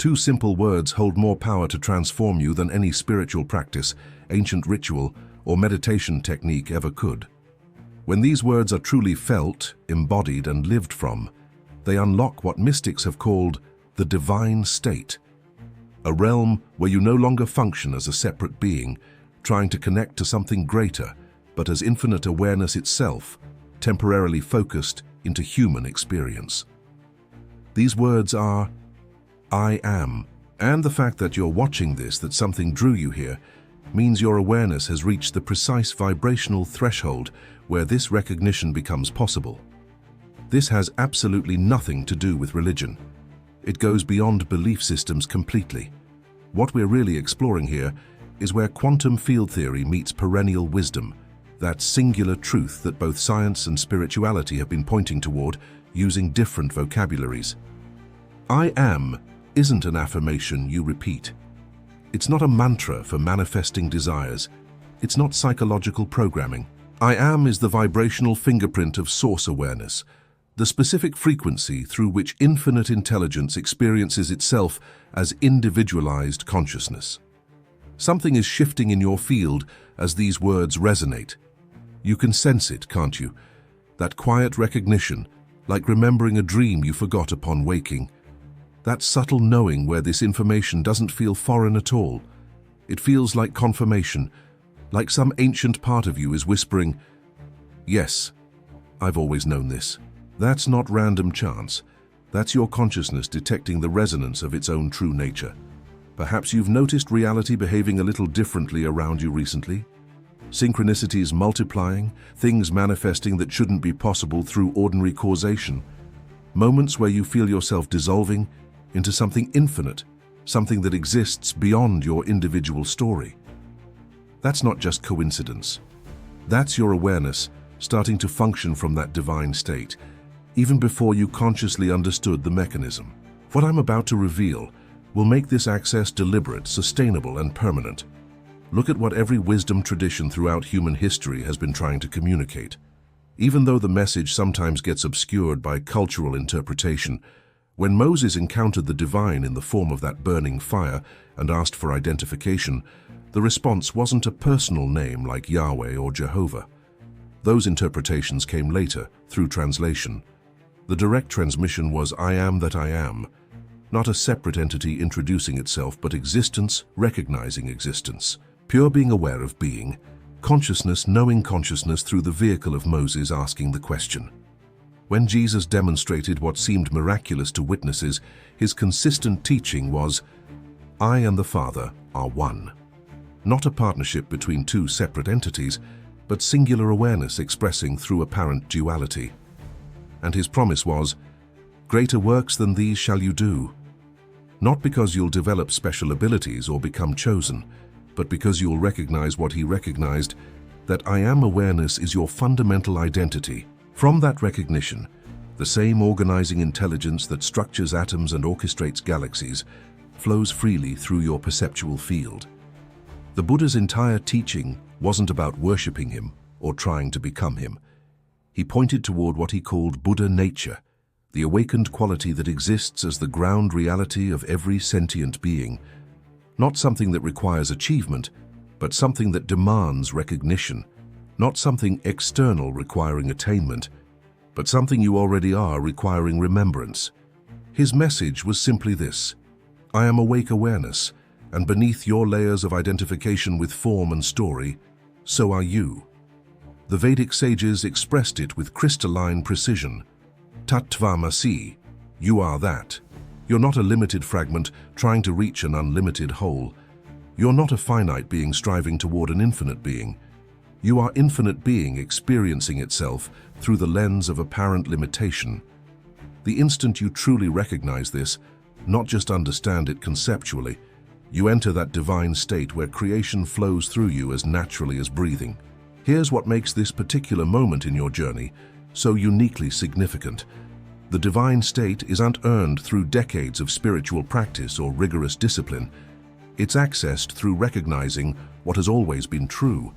two simple words hold more power to transform you than any spiritual practice, ancient ritual, or meditation technique ever could. When these words are truly felt, embodied, and lived from, they unlock what mystics have called the divine state, a realm where you no longer function as a separate being, trying to connect to something greater, but as infinite awareness itself, temporarily focused into human experience. These words are, I am, and the fact that you're watching this, that something drew you here, means your awareness has reached the precise vibrational threshold where this recognition becomes possible. This has absolutely nothing to do with religion. It goes beyond belief systems completely. What we're really exploring here is where quantum field theory meets perennial wisdom, that singular truth that both science and spirituality have been pointing toward using different vocabularies. I am isn't an affirmation you repeat. It's not a mantra for manifesting desires. It's not psychological programming. I am is the vibrational fingerprint of source awareness, the specific frequency through which infinite intelligence experiences itself as individualized consciousness. Something is shifting in your field as these words resonate. You can sense it, can't you? That quiet recognition, like remembering a dream you forgot upon waking. That subtle knowing where this information doesn't feel foreign at all. It feels like confirmation, like some ancient part of you is whispering, yes, I've always known this. That's not random chance. That's your consciousness detecting the resonance of its own true nature. Perhaps you've noticed reality behaving a little differently around you recently. Synchronicities multiplying, things manifesting that shouldn't be possible through ordinary causation. Moments where you feel yourself dissolving into something infinite, something that exists beyond your individual story. That's not just coincidence. That's your awareness starting to function from that divine state, even before you consciously understood the mechanism. What I'm about to reveal will make this access deliberate, sustainable, and permanent. Look at what every wisdom tradition throughout human history has been trying to communicate. Even though the message sometimes gets obscured by cultural interpretation, when Moses encountered the divine in the form of that burning fire and asked for identification, the response wasn't a personal name like Yahweh or Jehovah. Those interpretations came later, through translation. The direct transmission was I am that I am, not a separate entity introducing itself, but existence recognizing existence, pure being aware of being, consciousness knowing consciousness through the vehicle of Moses asking the question. When Jesus demonstrated what seemed miraculous to witnesses, his consistent teaching was, I and the Father are one. Not a partnership between two separate entities, but singular awareness expressing through apparent duality. And his promise was, greater works than these shall you do. Not because you'll develop special abilities or become chosen, but because you'll recognize what he recognized, that I am awareness is your fundamental identity. From that recognition, the same organizing intelligence that structures atoms and orchestrates galaxies flows freely through your perceptual field. The Buddha's entire teaching wasn't about worshipping him or trying to become him. He pointed toward what he called Buddha nature, the awakened quality that exists as the ground reality of every sentient being, not something that requires achievement, but something that demands recognition, not something external requiring attainment, but something you already are requiring remembrance. His message was simply this: I am awake awareness, and beneath your layers of identification with form and story, so are you. The Vedic sages expressed it with crystalline precision. Tattvamasi, you are that. You're not a limited fragment trying to reach an unlimited whole. You're not a finite being striving toward an infinite being. You are infinite being experiencing itself through the lens of apparent limitation. The instant you truly recognize this, not just understand it conceptually, you enter that divine state where creation flows through you as naturally as breathing. Here's what makes this particular moment in your journey so uniquely significant. The divine state isn't earned through decades of spiritual practice or rigorous discipline. It's accessed through recognizing what has always been true.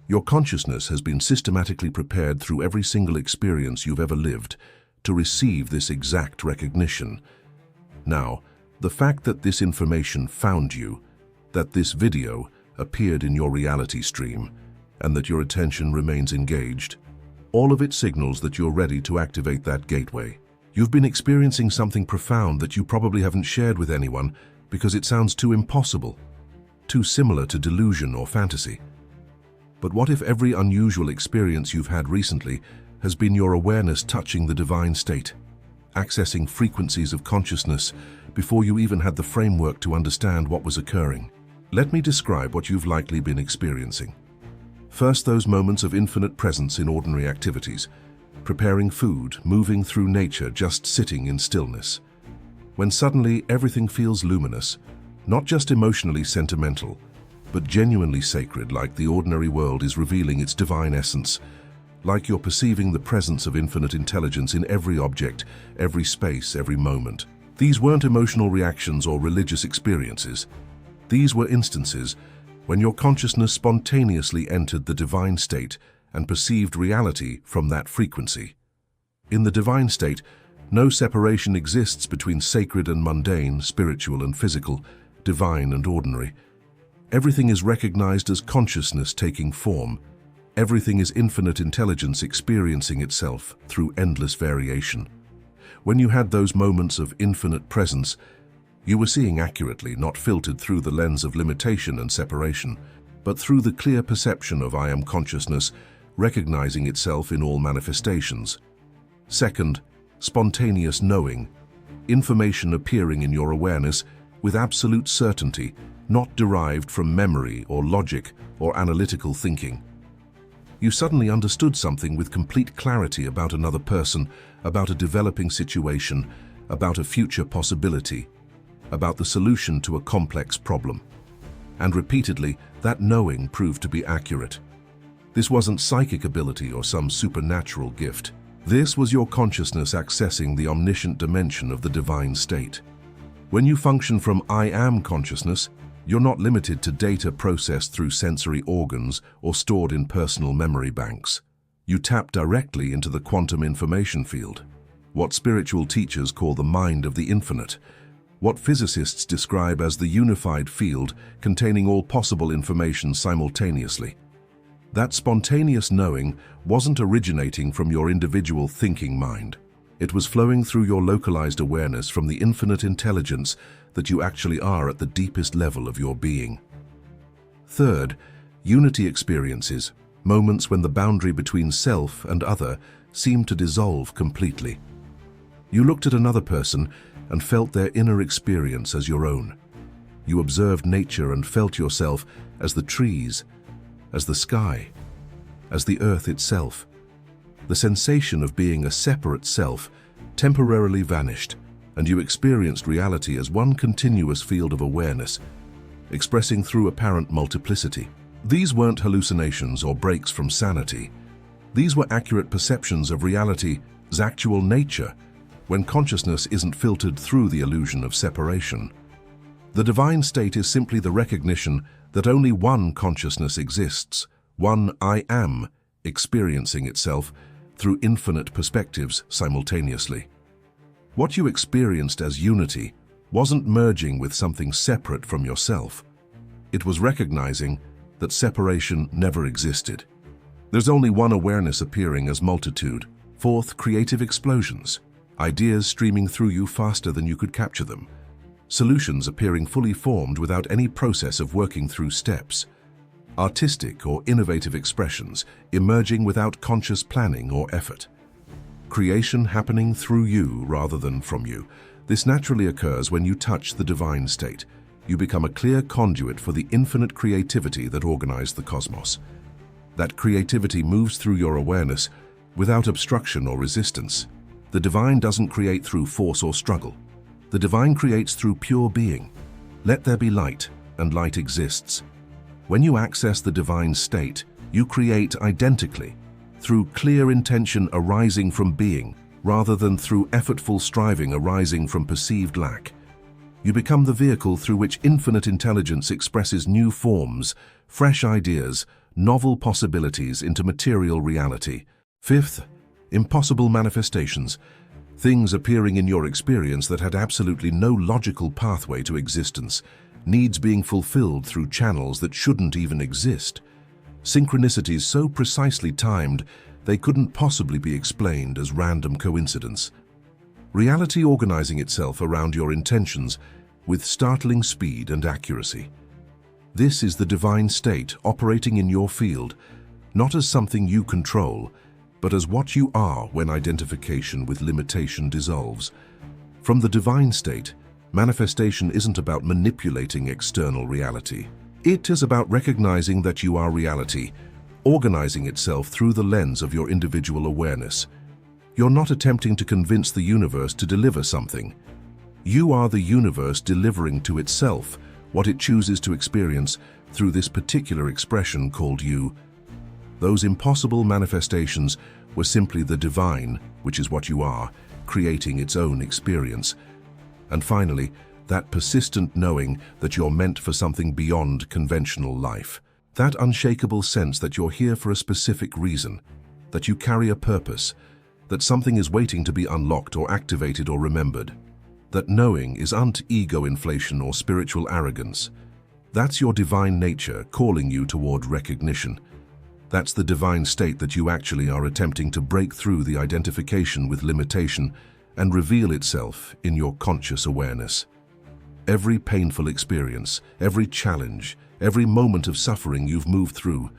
Your consciousness has been systematically prepared through every single experience you've ever lived to receive this exact recognition. Now, The fact that this information found you, that this video appeared in your reality stream, and that your attention remains engaged, all of it signals that you're ready to activate that gateway. You've been experiencing something profound that you probably haven't shared with anyone because it sounds too impossible, too similar to delusion or fantasy. But what if every unusual experience you've had recently has been your awareness touching the divine state, accessing frequencies of consciousness before you even had the framework to understand what was occurring? Let me describe what you've likely been experiencing. First, those moments of infinite presence in ordinary activities, preparing food, moving through nature, just sitting in stillness. When suddenly everything feels luminous, not just emotionally sentimental, but genuinely sacred, like the ordinary world is revealing its divine essence, like you're perceiving the presence of infinite intelligence in every object, every space, every moment. These weren't emotional reactions or religious experiences. These were instances when your consciousness spontaneously entered the divine state and perceived reality from that frequency. In the divine state, no separation exists between sacred and mundane, spiritual and physical, divine and ordinary. Everything is recognized as consciousness taking form. Everything is infinite intelligence experiencing itself through endless variation. When you had those moments of infinite presence, you were seeing accurately, not filtered through the lens of limitation and separation, but through the clear perception of I am consciousness, recognizing itself in all manifestations. Second, spontaneous knowing, information appearing in your awareness with absolute certainty, not derived from memory or logic or analytical thinking. You suddenly understood something with complete clarity about another person, about a developing situation, about a future possibility, about the solution to a complex problem. And repeatedly, that knowing proved to be accurate. This wasn't psychic ability or some supernatural gift. This was your consciousness accessing the omniscient dimension of the divine state. When you function from I am consciousness, you're not limited to data processed through sensory organs or stored in personal memory banks. You tap directly into the quantum information field, what spiritual teachers call the mind of the infinite, what physicists describe as the unified field containing all possible information simultaneously. That spontaneous knowing wasn't originating from your individual thinking mind. It was flowing through your localized awareness from the infinite intelligence that you actually are at the deepest level of your being. Third, unity experiences, moments when the boundary between self and other seemed to dissolve completely. You looked at another person and felt their inner experience as your own. You observed nature and felt yourself as the trees, as the sky, as the earth itself. The sensation of being a separate self temporarily vanished, and you experienced reality as one continuous field of awareness, expressing through apparent multiplicity. These weren't hallucinations or breaks from sanity. These were accurate perceptions of reality's actual nature, when consciousness isn't filtered through the illusion of separation. The divine state is simply the recognition that only one consciousness exists, one I am, experiencing itself through infinite perspectives simultaneously. What you experienced as unity wasn't merging with something separate from yourself. It was recognizing that separation never existed. There's only one awareness appearing as multitude. Fourth, creative explosions. Ideas streaming through you faster than you could capture them. Solutions appearing fully formed without any process of working through steps. Artistic or innovative expressions emerging without conscious planning or effort. Creation happening through you rather than from you. This naturally occurs when you touch the divine state. You become a clear conduit for the infinite creativity that organized the cosmos. That creativity moves through your awareness without obstruction or resistance. The divine doesn't create through force or struggle. The divine creates through pure being. Let there be light, and light exists. When you access the divine state, you create identically, through clear intention arising from being, rather than through effortful striving arising from perceived lack. You become the vehicle through which infinite intelligence expresses new forms, fresh ideas, novel possibilities into material reality. Fifth, impossible manifestations. Things appearing in your experience that had absolutely no logical pathway to existence, needs being fulfilled through channels that shouldn't even exist. Synchronicities so precisely timed, they couldn't possibly be explained as random coincidence. Reality organizing itself around your intentions with startling speed and accuracy. This is the divine state operating in your field, not as something you control, but as what you are when identification with limitation dissolves. From the divine state, manifestation isn't about manipulating external reality. It is about recognizing that you are reality, organizing itself through the lens of your individual awareness. You're not attempting to convince the universe to deliver something. You are the universe delivering to itself what it chooses to experience through this particular expression called you. Those impossible manifestations were simply the divine, which is what you are, creating its own experience. And finally, that persistent knowing that you're meant for something beyond conventional life. That unshakable sense that you're here for a specific reason, that you carry a purpose, that something is waiting to be unlocked or activated or remembered. That knowing isn't ego inflation or spiritual arrogance. That's your divine nature calling you toward recognition. That's the divine state that you actually are attempting to break through the identification with limitation and reveal itself in your conscious awareness. Every painful experience, every challenge, every moment of suffering you've moved through,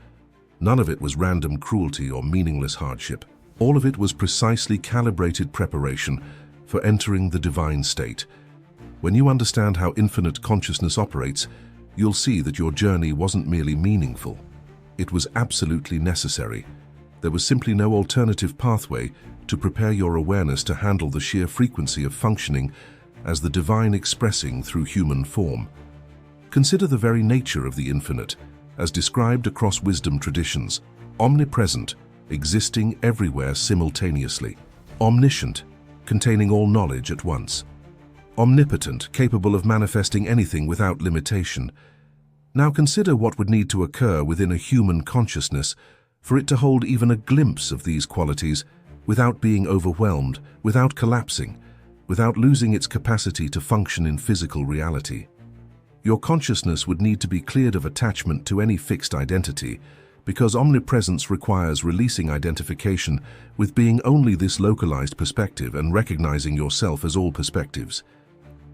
none of it was random cruelty or meaningless hardship. All of it was precisely calibrated preparation for entering the divine state. When you understand how infinite consciousness operates, you'll see that your journey wasn't merely meaningful. It was absolutely necessary. There was simply no alternative pathway to prepare your awareness to handle the sheer frequency of functioning as the divine expressing through human form. Consider the very nature of the infinite, as described across wisdom traditions: omnipresent, existing everywhere simultaneously; omniscient, containing all knowledge at once; omnipotent, capable of manifesting anything without limitation. Now consider what would need to occur within a human consciousness for it to hold even a glimpse of these qualities without being overwhelmed, without collapsing, without losing its capacity to function in physical reality. Your consciousness would need to be cleared of attachment to any fixed identity, because omnipresence requires releasing identification with being only this localized perspective and recognizing yourself as all perspectives.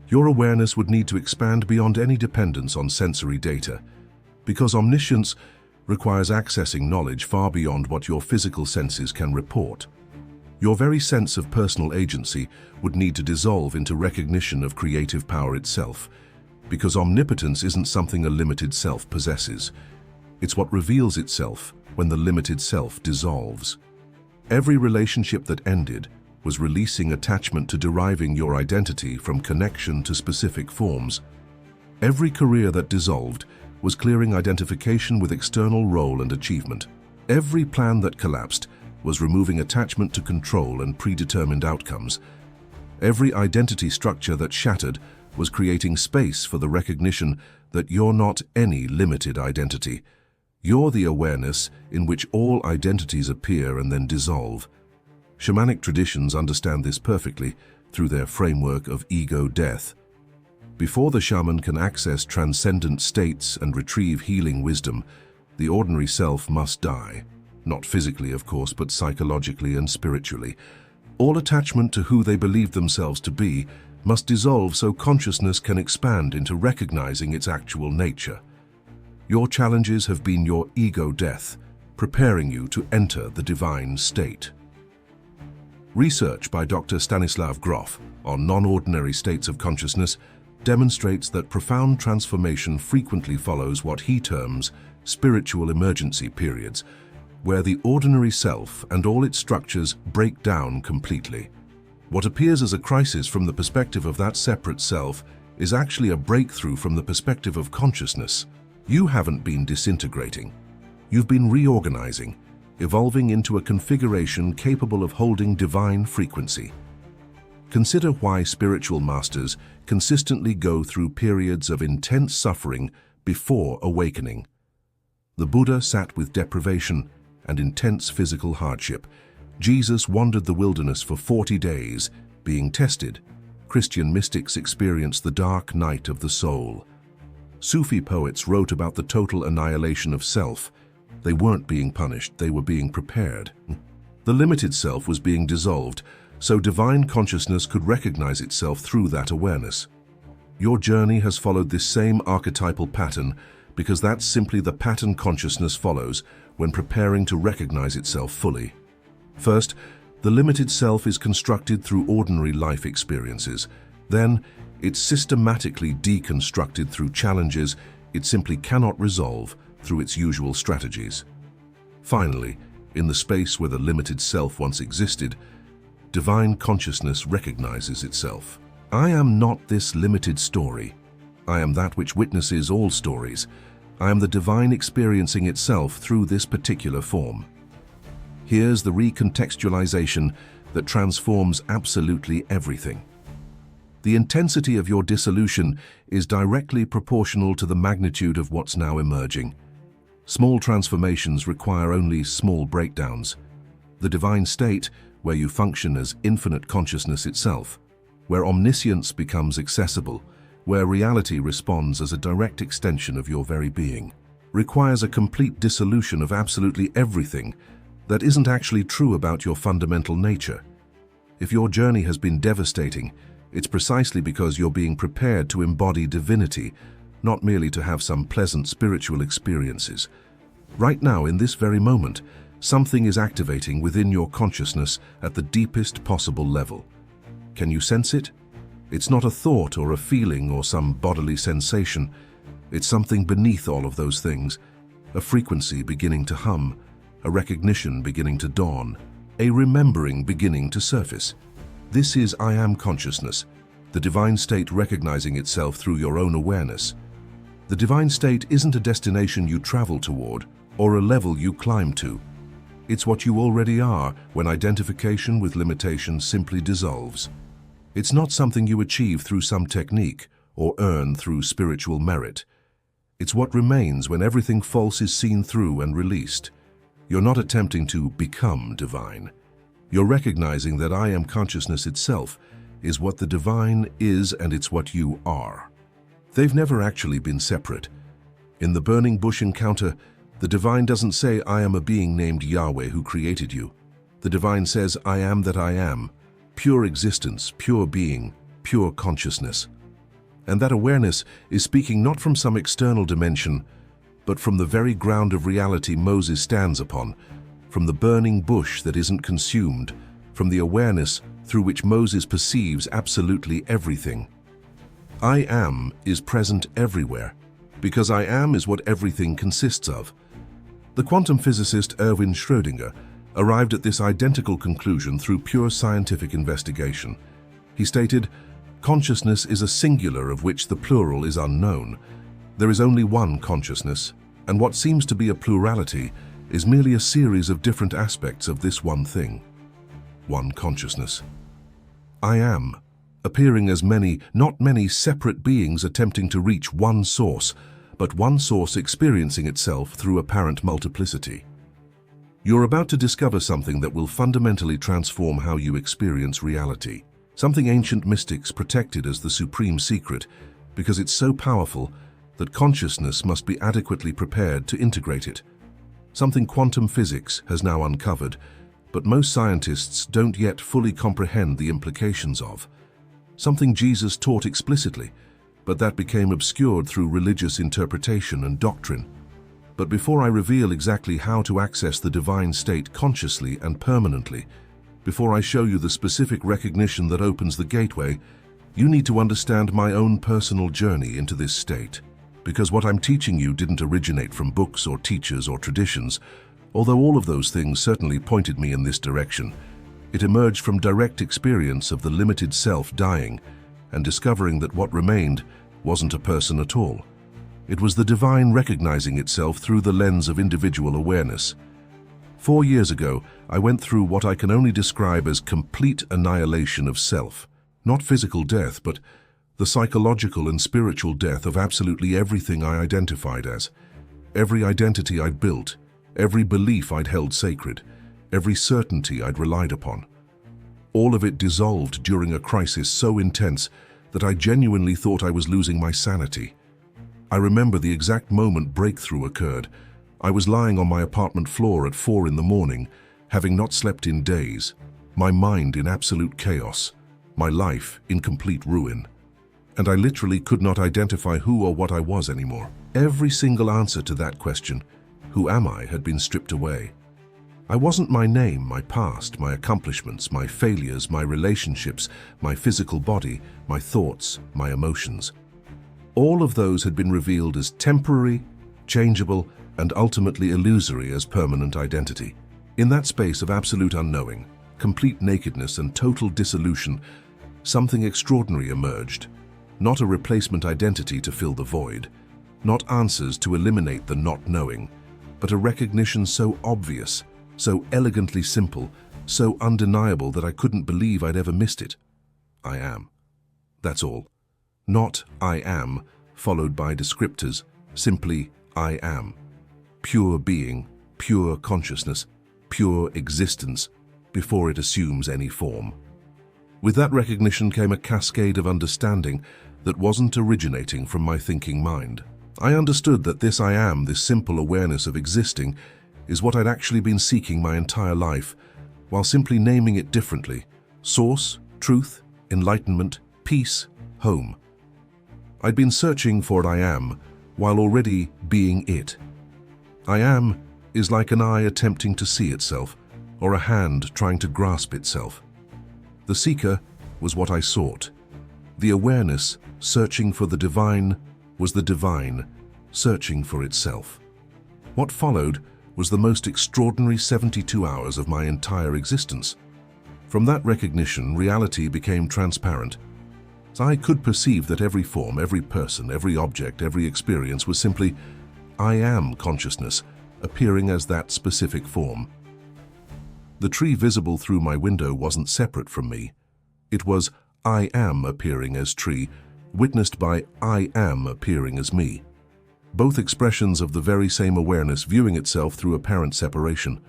Your awareness would need to expand beyond any dependence on sensory data, because omniscience requires accessing knowledge far beyond what your physical senses can report. Your very sense of personal agency would need to dissolve into recognition of creative power itself, because omnipotence isn't something a limited self possesses. It's what reveals itself when the limited self dissolves. Every relationship that ended was releasing attachment to deriving your identity from connection to specific forms. Every career that dissolved was clearing identification with external role and achievement. Every plan that collapsed was removing attachment to control and predetermined outcomes. Every identity structure that shattered was creating space for the recognition that you're not any limited identity. You're the awareness in which all identities appear and then dissolve. Shamanic traditions understand this perfectly through their framework of ego death. Before the shaman can access transcendent states and retrieve healing wisdom, the ordinary self must die. Not physically, of course, but psychologically and spiritually. All attachment to who they believe themselves to be must dissolve so consciousness can expand into recognizing its actual nature. Your challenges have been your ego death, preparing you to enter the divine state. Research by Dr. Stanislav Grof on non-ordinary states of consciousness demonstrates that profound transformation frequently follows what he terms spiritual emergency periods, where the ordinary self and all its structures break down completely. What appears as a crisis from the perspective of that separate self is actually a breakthrough from the perspective of consciousness. You haven't been disintegrating. You've been reorganizing, evolving into a configuration capable of holding divine frequency. Consider why spiritual masters consistently go through periods of intense suffering before awakening. The Buddha sat with deprivation and intense physical hardship. Jesus wandered the wilderness for 40 days, being tested. Christian mystics experienced the dark night of the soul. Sufi poets wrote about the total annihilation of self. They weren't being punished, they were being prepared. The limited self was being dissolved, so divine consciousness could recognize itself through that awareness. Your journey has followed this same archetypal pattern because that's simply the pattern consciousness follows when preparing to recognize itself fully. First, the limited self is constructed through ordinary life experiences. Then, it's systematically deconstructed through challenges it simply cannot resolve through its usual strategies. Finally, in the space where the limited self once existed, divine consciousness recognizes itself. I am not this limited story. I am that which witnesses all stories. I am the divine experiencing itself through this particular form. Here's the recontextualization that transforms absolutely everything. The intensity of your dissolution is directly proportional to the magnitude of what's now emerging. Small transformations require only small breakdowns. The divine state, where you function as infinite consciousness itself, where omniscience becomes accessible, where reality responds as a direct extension of your very being, requires a complete dissolution of absolutely everything that isn't actually true about your fundamental nature. If your journey has been devastating, it's precisely because you're being prepared to embody divinity, not merely to have some pleasant spiritual experiences. Right now, in this very moment, something is activating within your consciousness at the deepest possible level. Can you sense it? It's not a thought or a feeling or some bodily sensation. It's something beneath all of those things, a frequency beginning to hum, a recognition beginning to dawn, a remembering beginning to surface. This is I Am consciousness, the divine state recognizing itself through your own awareness. The divine state isn't a destination you travel toward or a level you climb to. It's what you already are when identification with limitation simply dissolves. It's not something you achieve through some technique or earn through spiritual merit. It's what remains when everything false is seen through and released. You're not attempting to become divine. You're recognizing that I Am consciousness itself is what the divine is, and it's what you are. They've never actually been separate. In the burning bush encounter, the divine doesn't say, I am a being named Yahweh who created you. The divine says, I am that I am, pure existence, pure being, pure consciousness. And that awareness is speaking not from some external dimension, but from the very ground of reality Moses stands upon, from the burning bush that isn't consumed, from the awareness through which Moses perceives absolutely everything. I Am is present everywhere, because I Am is what everything consists of. The quantum physicist Erwin Schrödinger arrived at this identical conclusion through pure scientific investigation. He stated, consciousness is a singular of which the plural is unknown. There is only one consciousness, and what seems to be a plurality is merely a series of different aspects of this one thing. One consciousness. I Am, appearing as not many separate beings attempting to reach one source, but one source experiencing itself through apparent multiplicity. You're about to discover something that will fundamentally transform how you experience reality. Something ancient mystics protected as the supreme secret, because it's so powerful that consciousness must be adequately prepared to integrate it. Something quantum physics has now uncovered, but most scientists don't yet fully comprehend the implications of. Something Jesus taught explicitly, but that became obscured through religious interpretation and doctrine. But before I reveal exactly how to access the divine state consciously and permanently, before I show you the specific recognition that opens the gateway, you need to understand my own personal journey into this state. Because what I'm teaching you didn't originate from books or teachers or traditions, although all of those things certainly pointed me in this direction. It emerged from direct experience of the limited self dying and discovering that what remained wasn't a person at all. It was the divine recognizing itself through the lens of individual awareness. 4 years ago, I went through what I can only describe as complete annihilation of self. Not physical death, but the psychological and spiritual death of absolutely everything I identified as. Every identity I'd built, every belief I'd held sacred, every certainty I'd relied upon. All of it dissolved during a crisis so intense that I genuinely thought I was losing my sanity. I remember the exact moment breakthrough occurred. I was lying on my apartment floor at 4 in the morning, having not slept in days, my mind in absolute chaos, my life in complete ruin. And I literally could not identify who or what I was anymore. Every single answer to that question, who am I, had been stripped away. I wasn't my name, my past, my accomplishments, my failures, my relationships, my physical body, my thoughts, my emotions. All of those had been revealed as temporary, changeable, and ultimately illusory as permanent identity. In that space of absolute unknowing, complete nakedness and total dissolution, something extraordinary emerged. Not a replacement identity to fill the void, not answers to eliminate the not knowing, but a recognition so obvious, so elegantly simple, so undeniable that I couldn't believe I'd ever missed it. I am. That's all. Not I am, followed by descriptors, simply I am. Pure being, pure consciousness, pure existence, before it assumes any form. With that recognition came a cascade of understanding that wasn't originating from my thinking mind. I understood that this I am, this simple awareness of existing, is what I'd actually been seeking my entire life, while simply naming it differently: source, truth, enlightenment, peace, home. I'd been searching for I am, while already being it. I am is like an eye attempting to see itself, or a hand trying to grasp itself. The seeker was what I sought. The awareness searching for the divine was the divine searching for itself. What followed was the most extraordinary 72 hours of my entire existence. From that recognition, reality became transparent. I could perceive that every form, every person, every object, every experience was simply I am consciousness, appearing as that specific form. The tree visible through my window wasn't separate from me. It was I am appearing as tree, witnessed by I am appearing as me. Both expressions of the very same awareness viewing itself through apparent separation.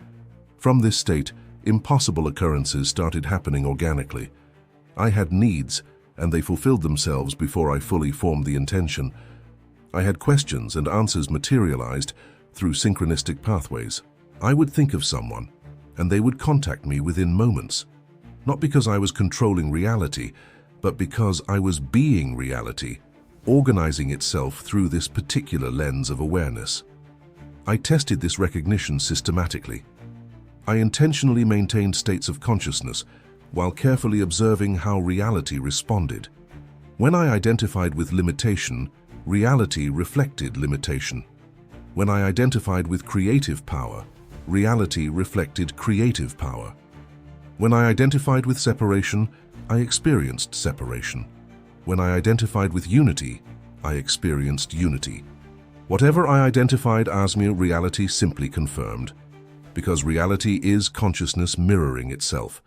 From this state, impossible occurrences started happening organically. I had needs, and they fulfilled themselves before I fully formed the intention. I had questions, and answers materialized through synchronistic pathways. I would think of someone, and they would contact me within moments. Not because I was controlling reality, but because I was being reality, organizing itself through this particular lens of awareness. I tested this recognition systematically. I intentionally maintained states of consciousness while carefully observing how reality responded. When I identified with limitation, reality reflected limitation. When I identified with creative power, reality reflected creative power. When I identified with separation, I experienced separation. When I identified with unity, I experienced unity. Whatever I identified as reality simply confirmed, because reality is consciousness mirroring itself,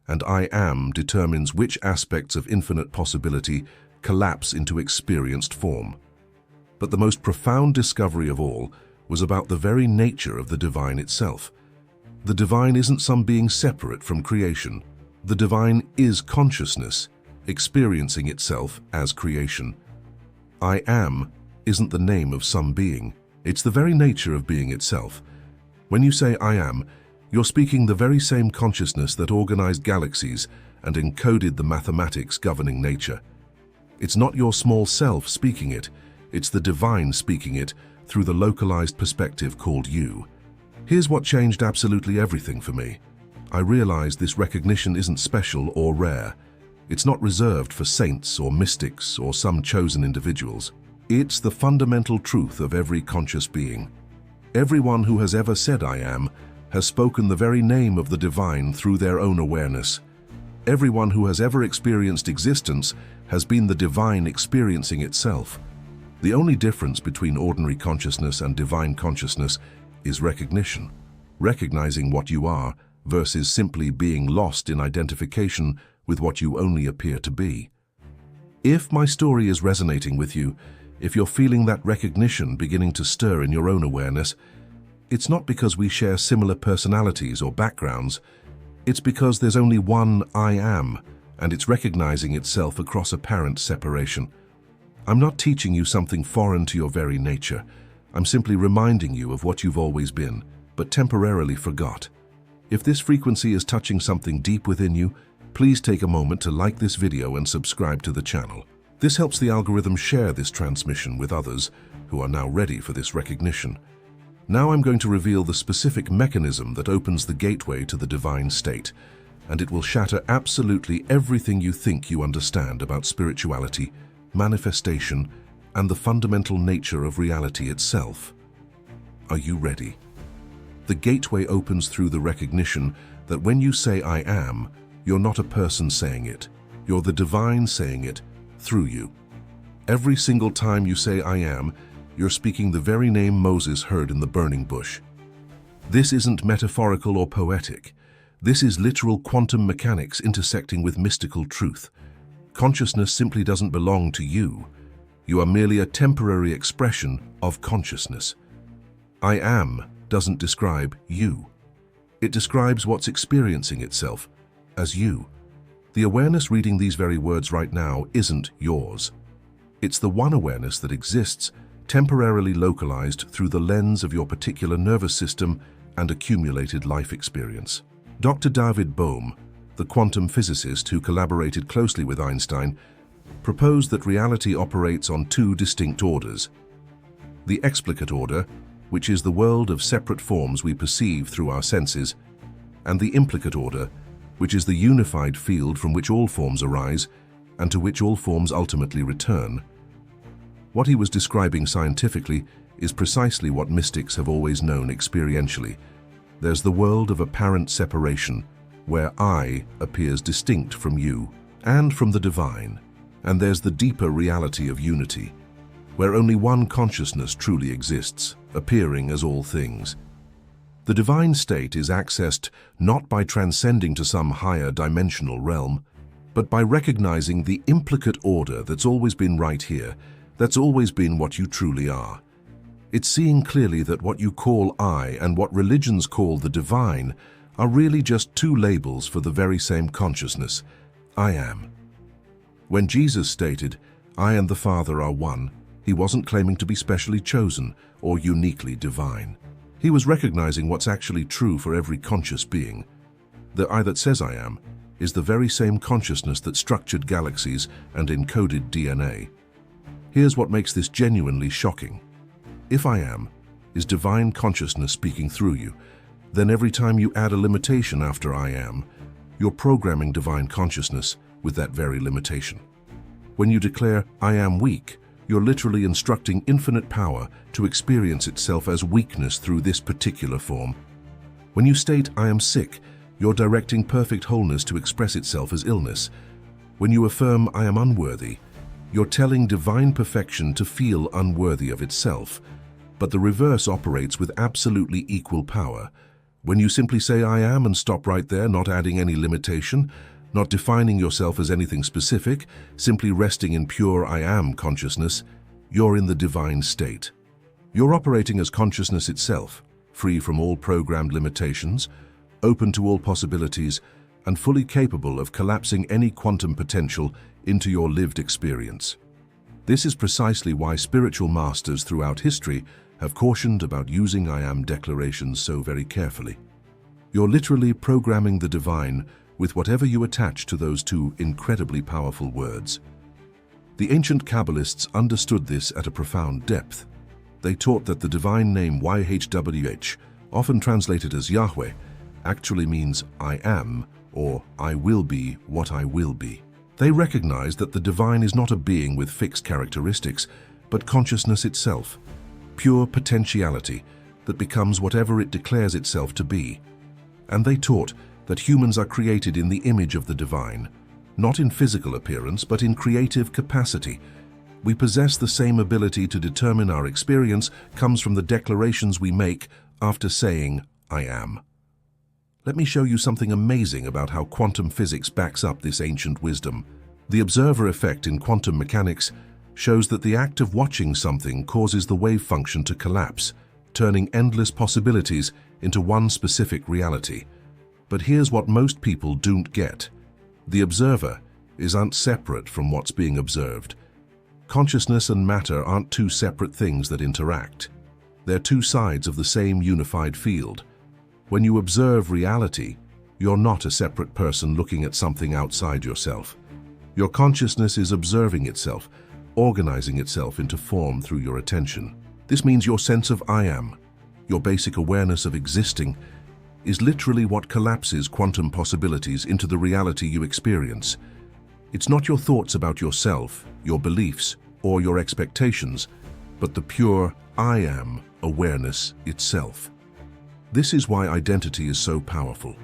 and I am determines which aspects of infinite possibility collapse into experienced form. But the most profound discovery of all was about the very nature of the divine itself. The divine isn't some being separate from creation. The divine is consciousness, experiencing itself as creation. I am isn't the name of some being. It's the very nature of being itself. When you say I am, you're speaking the very same consciousness that organized galaxies and encoded the mathematics governing nature. It's not your small self speaking it, it's the divine speaking it through the localized perspective called you. Here's what changed absolutely everything for me. I realized this recognition isn't special or rare. It's not reserved for saints or mystics or some chosen individuals. It's the fundamental truth of every conscious being. Everyone who has ever said I am has spoken the very name of the divine through their own awareness. Everyone who has ever experienced existence has been the divine experiencing itself. The only difference between ordinary consciousness and divine consciousness is recognition, recognizing what you are versus simply being lost in identification with what you only appear to be. If my story is resonating with you, if you're feeling that recognition beginning to stir in your own awareness, it's not because we share similar personalities or backgrounds. It's because there's only one I am, and it's recognizing itself across apparent separation. I'm not teaching you something foreign to your very nature. I'm simply reminding you of what you've always been, but temporarily forgot. If this frequency is touching something deep within you, please take a moment to like this video and subscribe to the channel. This helps the algorithm share this transmission with others who are now ready for this recognition. Now I'm going to reveal the specific mechanism that opens the gateway to the divine state, and it will shatter absolutely everything you think you understand about spirituality, manifestation, and the fundamental nature of reality itself. Are you ready? The gateway opens through the recognition that when you say I am, you're not a person saying it. You're the divine saying it through you. Every single time you say I am, you're speaking the very name Moses heard in the burning bush. This isn't metaphorical or poetic. This is literal quantum mechanics intersecting with mystical truth. Consciousness simply doesn't belong to you. You are merely a temporary expression of consciousness. I am doesn't describe you. It describes what's experiencing itself as you. The awareness reading these very words right now isn't yours. It's the one awareness that exists, temporarily localized through the lens of your particular nervous system and accumulated life experience. Dr. David Bohm, the quantum physicist who collaborated closely with Einstein, proposed that reality operates on two distinct orders. The explicate order, which is the world of separate forms we perceive through our senses, and the implicate order, which is the unified field from which all forms arise and to which all forms ultimately return. What he was describing scientifically is precisely what mystics have always known experientially. There's the world of apparent separation, where I appears distinct from you and from the divine. And there's the deeper reality of unity, where only one consciousness truly exists, appearing as all things. The divine state is accessed not by transcending to some higher dimensional realm, but by recognizing the implicate order that's always been right here, that's always been what you truly are. It's seeing clearly that what you call I and what religions call the divine are really just two labels for the very same consciousness, I am. When Jesus stated, I and the Father are one, he wasn't claiming to be specially chosen or uniquely divine. He was recognizing what's actually true for every conscious being. The I that says I am is the very same consciousness that structured galaxies and encoded DNA. Here's what makes this genuinely shocking. If I am is divine consciousness speaking through you, then every time you add a limitation after I am, you're programming divine consciousness with that very limitation. When you declare, I am weak, you're literally instructing infinite power to experience itself as weakness through this particular form. When you state, I am sick, you're directing perfect wholeness to express itself as illness. When you affirm, I am unworthy, you're telling divine perfection to feel unworthy of itself. But the reverse operates with absolutely equal power. When you simply say, I am, and stop right there, not adding any limitation, not defining yourself as anything specific, simply resting in pure I am consciousness, you're in the divine state. You're operating as consciousness itself, free from all programmed limitations, open to all possibilities, and fully capable of collapsing any quantum potential into your lived experience. This is precisely why spiritual masters throughout history have cautioned about using I am declarations so very carefully. You're literally programming the divine with whatever you attach to those two incredibly powerful words. The ancient Kabbalists understood this at a profound depth. They taught that the divine name YHWH, often translated as Yahweh, actually means I am, or I will be what I will be. They recognized that the divine is not a being with fixed characteristics, but consciousness itself, pure potentiality that becomes whatever it declares itself to be. And they taught that humans are created in the image of the divine, not in physical appearance, but in creative capacity. We possess the same ability to determine our experience comes from the declarations we make after saying, I am. Let me show you something amazing about how quantum physics backs up this ancient wisdom. The observer effect in quantum mechanics shows that the act of watching something causes the wave function to collapse, turning endless possibilities into one specific reality. But here's what most people don't get. The observer isn't separate from what's being observed. Consciousness and matter aren't two separate things that interact. They're two sides of the same unified field. When you observe reality, you're not a separate person looking at something outside yourself. Your consciousness is observing itself, organizing itself into form through your attention. This means your sense of I am, your basic awareness of existing, is literally what collapses quantum possibilities into the reality you experience. It's not your thoughts about yourself, your beliefs, or your expectations, but the pure I am awareness itself. This is why identity is so powerful.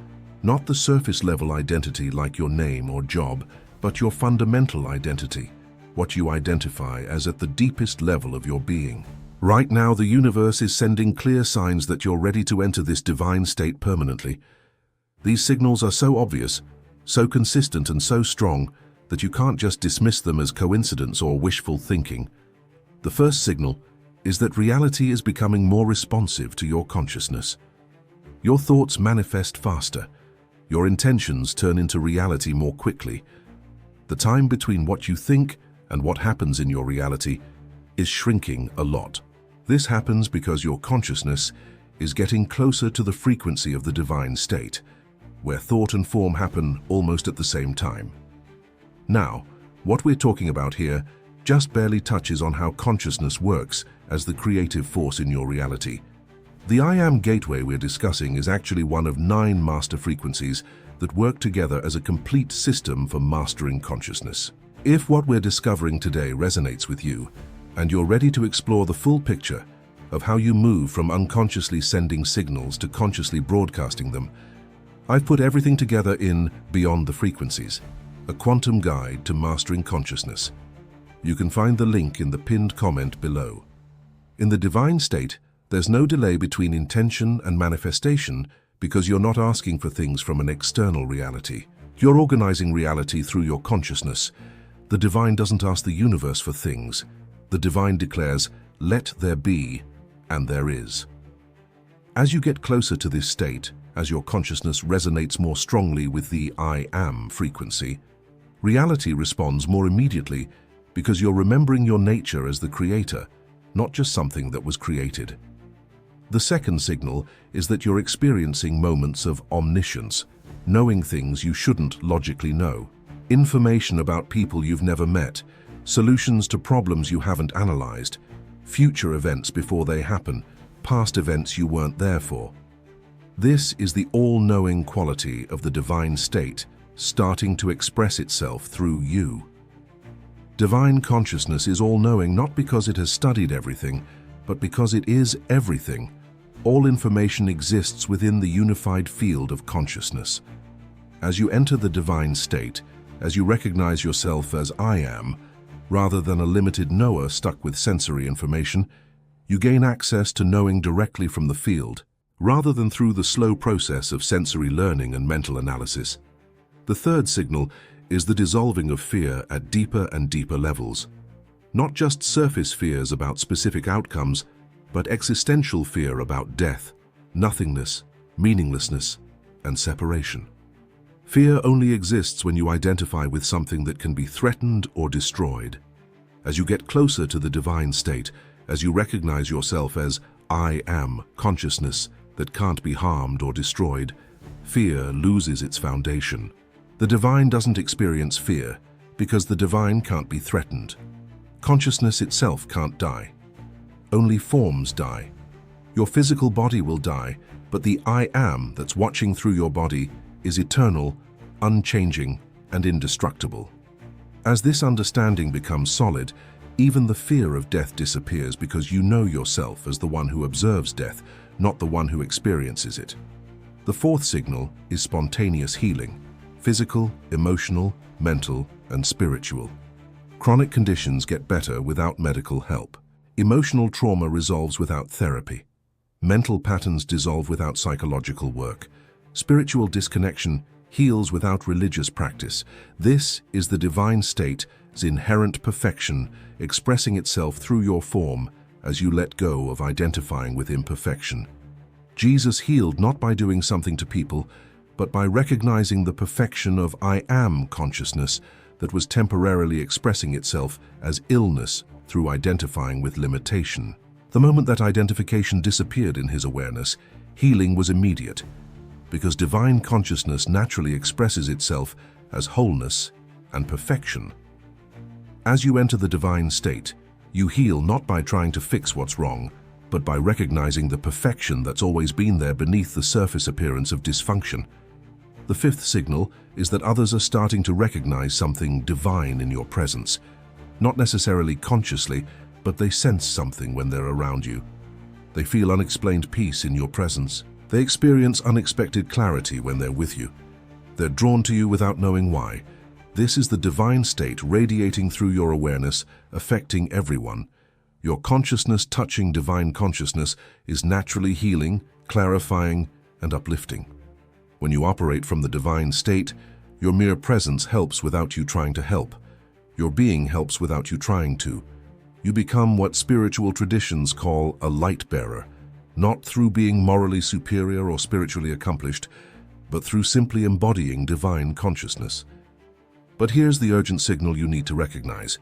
Not the surface-level identity like your name or job, but your fundamental identity, what you identify as at the deepest level of your being. Right now, the universe is sending clear signs that you're ready to enter this divine state permanently. These signals are so obvious, so consistent and so strong that you can't just dismiss them as coincidence or wishful thinking. The first signal is that reality is becoming more responsive to your consciousness. Your thoughts manifest faster. Your intentions turn into reality more quickly. The time between what you think and what happens in your reality is shrinking a lot. This happens because your consciousness is getting closer to the frequency of the divine state, where thought and form happen almost at the same time. Now, what we're talking about here just barely touches on how consciousness works as the creative force in your reality. The I Am gateway we're discussing is actually one of 9 master frequencies that work together as a complete system for mastering consciousness. If what we're discovering today resonates with you, and you're ready to explore the full picture of how you move from unconsciously sending signals to consciously broadcasting them, I've put everything together in Beyond the Frequencies, a quantum guide to mastering consciousness. You can find the link in the pinned comment below. In the divine state, there's no delay between intention and manifestation because you're not asking for things from an external reality. You're organizing reality through your consciousness. The divine doesn't ask the universe for things. The divine declares, "Let there be," and there is. As you get closer to this state, as your consciousness resonates more strongly with the I Am frequency, reality responds more immediately because you're remembering your nature as the creator, not just something that was created. The second signal is that you're experiencing moments of omniscience, knowing things you shouldn't logically know, information about people you've never met, solutions to problems you haven't analyzed, future events before they happen, past events you weren't there for. This is the all-knowing quality of the divine state starting to express itself through you. Divine consciousness is all-knowing not because it has studied everything, but because it is everything. All information exists within the unified field of consciousness. As you enter the divine state, as you recognize yourself as I Am, rather than a limited knower stuck with sensory information, you gain access to knowing directly from the field, rather than through the slow process of sensory learning and mental analysis. The third signal is the dissolving of fear at deeper and deeper levels. Not just surface fears about specific outcomes, but existential fear about death, nothingness, meaninglessness, and separation. Fear only exists when you identify with something that can be threatened or destroyed. As you get closer to the divine state, as you recognize yourself as I Am consciousness that can't be harmed or destroyed, fear loses its foundation. The divine doesn't experience fear because the divine can't be threatened. Consciousness itself can't die. Only forms die. Your physical body will die, but the I Am that's watching through your body is eternal, unchanging, and indestructible. As this understanding becomes solid, even the fear of death disappears because you know yourself as the one who observes death, not the one who experiences it. The fourth signal is spontaneous healing, physical, emotional, mental, and spiritual. Chronic conditions get better without medical help. Emotional trauma resolves without therapy. Mental patterns dissolve without psychological work. Spiritual disconnection heals without religious practice. This is the divine state's inherent perfection expressing itself through your form as you let go of identifying with imperfection. Jesus healed not by doing something to people, but by recognizing the perfection of I am consciousness that was temporarily expressing itself as illness through identifying with limitation. The moment that identification disappeared in his awareness, healing was immediate, because divine consciousness naturally expresses itself as wholeness and perfection. As you enter the divine state, you heal not by trying to fix what's wrong, but by recognizing the perfection that's always been there beneath the surface appearance of dysfunction. The fifth signal is that others are starting to recognize something divine in your presence. Not necessarily consciously, but they sense something when they're around you. They feel unexplained peace in your presence. They experience unexpected clarity when they're with you. They're drawn to you without knowing why. This is the divine state radiating through your awareness, affecting everyone. Your consciousness touching divine consciousness is naturally healing, clarifying, and uplifting. When you operate from the divine state, your mere presence helps without you trying to help. Your being helps without you trying to. You become what spiritual traditions call a light bearer, not through being morally superior or spiritually accomplished, but through simply embodying divine consciousness. But here's the urgent signal you need to recognize.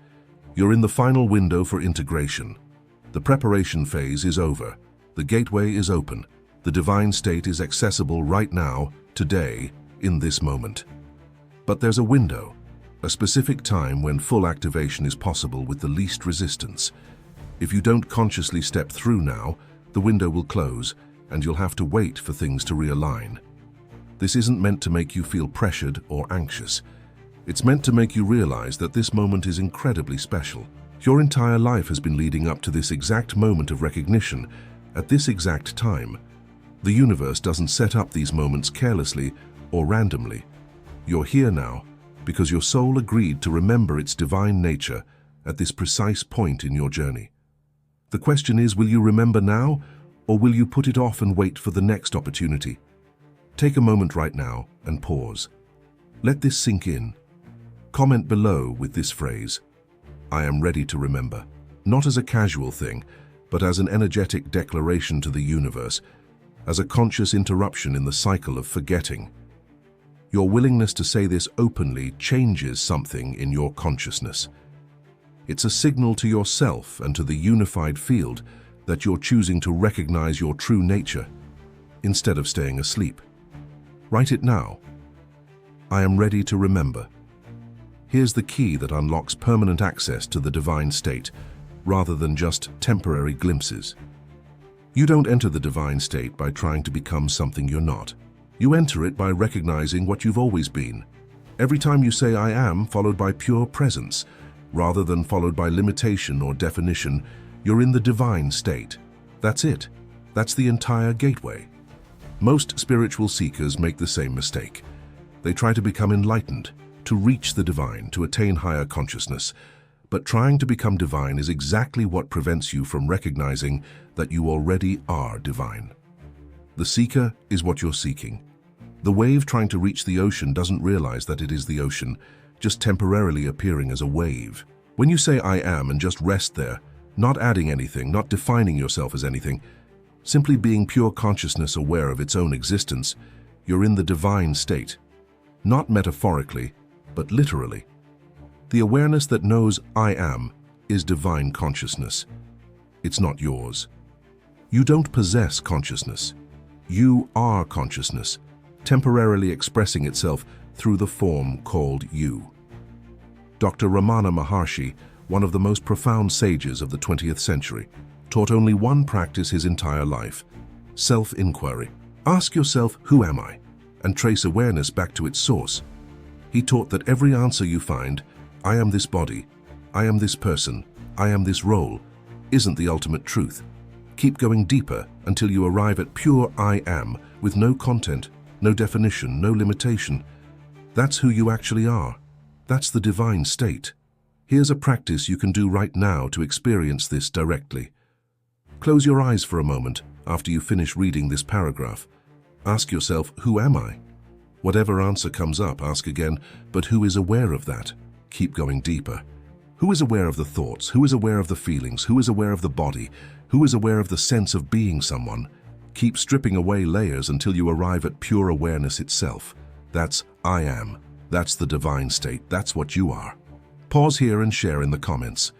You're in the final window for integration. The preparation phase is over. The gateway is open. The divine state is accessible right now, today, in this moment. But there's a window, a specific time when full activation is possible with the least resistance. If you don't consciously step through now, the window will close, and you'll have to wait for things to realign. This isn't meant to make you feel pressured or anxious. It's meant to make you realize that this moment is incredibly special. Your entire life has been leading up to this exact moment of recognition, at this exact time. The universe doesn't set up these moments carelessly or randomly. You're here now because your soul agreed to remember its divine nature at this precise point in your journey. The question is, will you remember now, or will you put it off and wait for the next opportunity? Take a moment right now and pause. Let this sink in. Comment below with this phrase, I am ready to remember, not as a casual thing, but as an energetic declaration to the universe, as a conscious interruption in the cycle of forgetting. Your willingness to say this openly changes something in your consciousness. It's a signal to yourself and to the unified field that you're choosing to recognize your true nature instead of staying asleep. Write it now. I am ready to remember. Here's the key that unlocks permanent access to the divine state, rather than just temporary glimpses. You don't enter the divine state by trying to become something you're not. You enter it by recognizing what you've always been. Every time you say I am, followed by pure presence, rather than followed by limitation or definition, you're in the divine state. That's it. That's the entire gateway. Most spiritual seekers make the same mistake. They try to become enlightened, to reach the divine, to attain higher consciousness. But trying to become divine is exactly what prevents you from recognizing that you already are divine. The seeker is what you're seeking. The wave trying to reach the ocean doesn't realize that it is the ocean, just temporarily appearing as a wave. When you say I am and just rest there, not adding anything, not defining yourself as anything, simply being pure consciousness aware of its own existence, you're in the divine state. Not metaphorically, but literally. The awareness that knows I am is divine consciousness. It's not yours. You don't possess consciousness. You are consciousness, temporarily expressing itself through the form called you. Dr. Ramana Maharshi, one of the most profound sages of the 20th century, taught only one practice his entire life: self-inquiry. Ask yourself, who am I? And trace awareness back to its source. He taught that every answer you find, I am this body, I am this person, I am this role, isn't the ultimate truth. Keep going deeper until you arrive at pure I am, with no content, no definition, no limitation. That's who you actually are. That's the divine state. Here's a practice you can do right now to experience this directly. Close your eyes for a moment after you finish reading this paragraph. Ask yourself, who am I? Whatever answer comes up, ask again, but who is aware of that? Keep going deeper. Who is aware of the thoughts? Who is aware of the feelings? Who is aware of the body? Who is aware of the sense of being someone? Keep stripping away layers until you arrive at pure awareness itself. That's I am. That's the divine state. That's what you are. Pause here and share in the comments.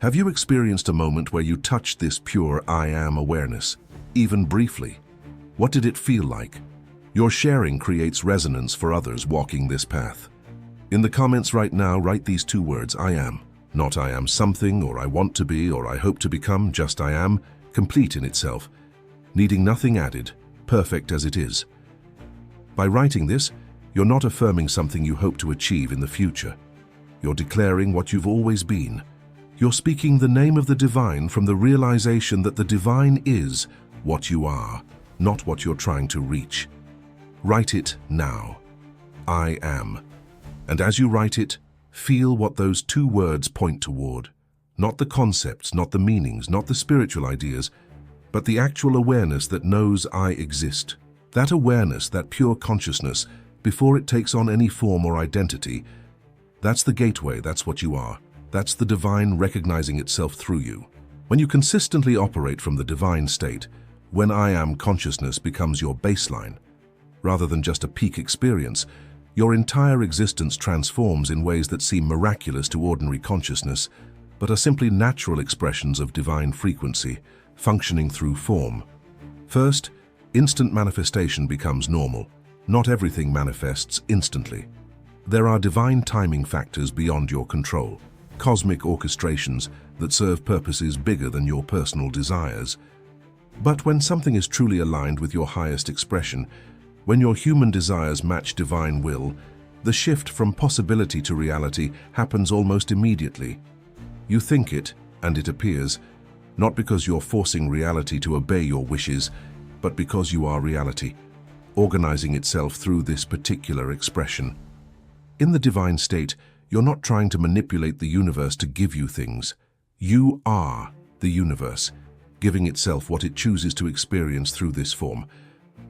Have you experienced a moment where you touched this pure I am awareness, even briefly? What did it feel like? Your sharing creates resonance for others walking this path. In the comments right now, write these two words, I am. Not I am something, or I want to be, or I hope to become, just I am, complete in itself, needing nothing added, perfect as it is. By writing this, you're not affirming something you hope to achieve in the future. You're declaring what you've always been. You're speaking the name of the divine from the realization that the divine is what you are, not what you're trying to reach. Write it now. I am. And as you write it, feel what those two words point toward. Not the concepts, not the meanings, not the spiritual ideas, but the actual awareness that knows I exist. That awareness, that pure consciousness, before it takes on any form or identity, that's the gateway, that's what you are. That's the divine recognizing itself through you. When you consistently operate from the divine state, when I am consciousness becomes your baseline, rather than just a peak experience, your entire existence transforms in ways that seem miraculous to ordinary consciousness, but are simply natural expressions of divine frequency, functioning through form. First, instant manifestation becomes normal. Not everything manifests instantly. There are divine timing factors beyond your control, cosmic orchestrations that serve purposes bigger than your personal desires. But when something is truly aligned with your highest expression, when your human desires match divine will, the shift from possibility to reality happens almost immediately. You think it, and it appears, not because you're forcing reality to obey your wishes, but because you are reality, organizing itself through this particular expression. In the divine state, you're not trying to manipulate the universe to give you things. You are the universe, giving itself what it chooses to experience through this form.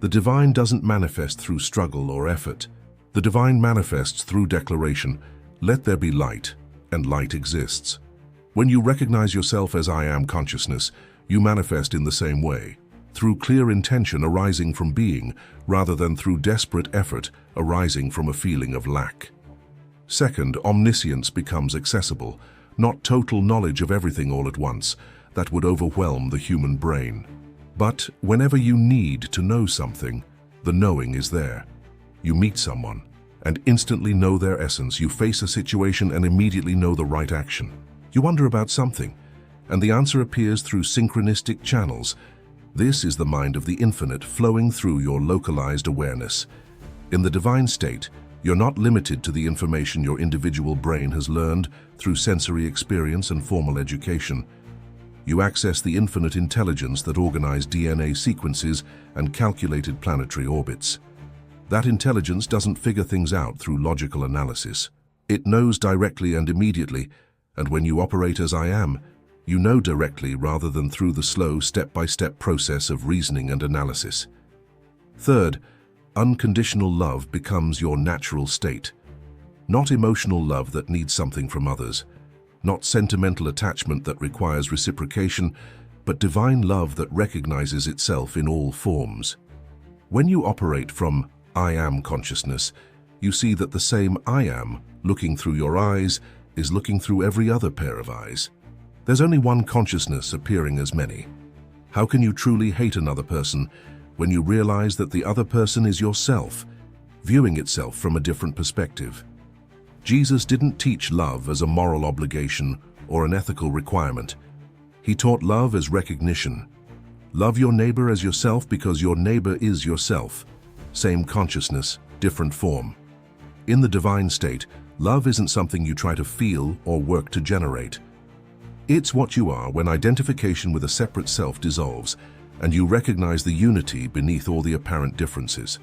The divine doesn't manifest through struggle or effort. The divine manifests through declaration, let there be light, and light exists. When you recognize yourself as I am consciousness, you manifest in the same way, through clear intention arising from being, rather than through desperate effort arising from a feeling of lack. Second, omniscience becomes accessible, not total knowledge of everything all at once, that would overwhelm the human brain. But whenever you need to know something, the knowing is there. You meet someone and instantly know their essence. You face a situation and immediately know the right action. You wonder about something, and the answer appears through synchronistic channels. This is the mind of the infinite flowing through your localized awareness. In the divine state, you're not limited to the information your individual brain has learned through sensory experience and formal education. You access the infinite intelligence that organized DNA sequences and calculated planetary orbits. That intelligence doesn't figure things out through logical analysis. It knows directly and immediately, and when you operate as I am, you know directly rather than through the slow step-by-step process of reasoning and analysis. Third, unconditional love becomes your natural state. Not emotional love that needs something from others, not sentimental attachment that requires reciprocation, but divine love that recognizes itself in all forms. When you operate from I am consciousness, you see that the same I am, looking through your eyes, is looking through every other pair of eyes. There's only one consciousness appearing as many. How can you truly hate another person when you realize that the other person is yourself, viewing itself from a different perspective? Jesus didn't teach love as a moral obligation or an ethical requirement. He taught love as recognition. Love your neighbor as yourself because your neighbor is yourself. Same consciousness, different form. In the divine state, love isn't something you try to feel or work to generate. It's what you are when identification with a separate self dissolves and you recognize the unity beneath all the apparent differences.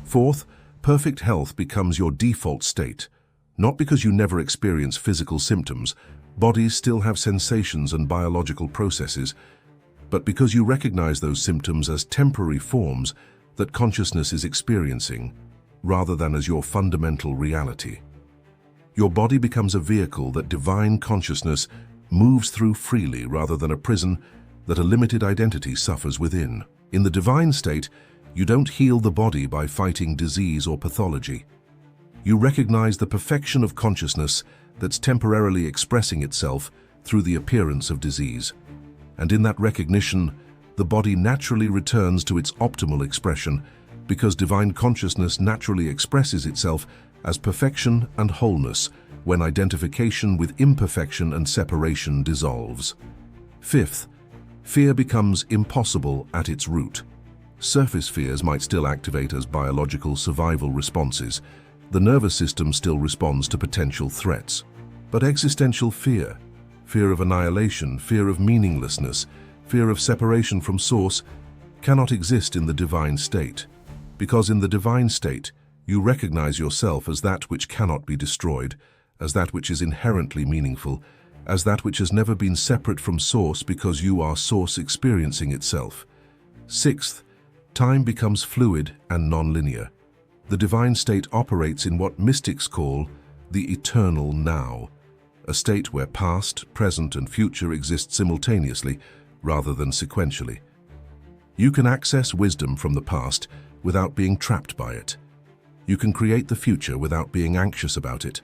Fourth, perfect health becomes your default state. Not because you never experience physical symptoms, bodies still have sensations and biological processes, but because you recognize those symptoms as temporary forms that consciousness is experiencing, rather than as your fundamental reality. Your body becomes a vehicle that divine consciousness moves through freely rather than a prison that a limited identity suffers within. In the divine state, you don't heal the body by fighting disease or pathology. You recognize the perfection of consciousness that's temporarily expressing itself through the appearance of disease. And in that recognition, the body naturally returns to its optimal expression because divine consciousness naturally expresses itself as perfection and wholeness when identification with imperfection and separation dissolves. Fifth, fear becomes impossible at its root. Surface fears might still activate as biological survival responses. The nervous system still responds to potential threats. But existential fear, fear of annihilation, fear of meaninglessness, fear of separation from source, cannot exist in the divine state. Because in the divine state, you recognize yourself as that which cannot be destroyed, as that which is inherently meaningful, as that which has never been separate from source because you are source experiencing itself. Sixth, time becomes fluid and non-linear. The divine state operates in what mystics call the eternal now, a state where past, present, and future exist simultaneously rather than sequentially. You can access wisdom from the past without being trapped by it. You can create the future without being anxious about it.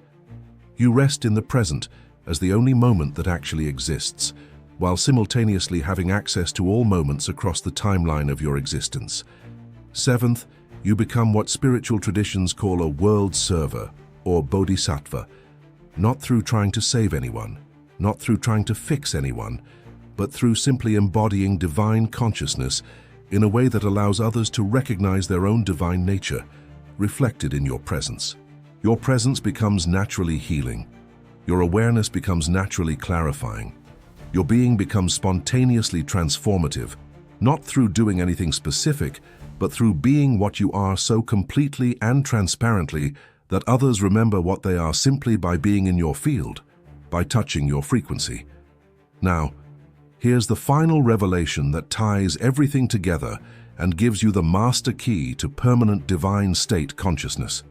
You rest in the present as the only moment that actually exists, while simultaneously having access to all moments across the timeline of your existence. Seventh, you become what spiritual traditions call a world server, or bodhisattva, not through trying to save anyone, not through trying to fix anyone, but through simply embodying divine consciousness in a way that allows others to recognize their own divine nature, reflected in your presence. Your presence becomes naturally healing. Your awareness becomes naturally clarifying. Your being becomes spontaneously transformative, not through doing anything specific, but through being what you are so completely and transparently that others remember what they are simply by being in your field, by touching your frequency. Now, here's the final revelation that ties everything together and gives you the master key to permanent divine state consciousness.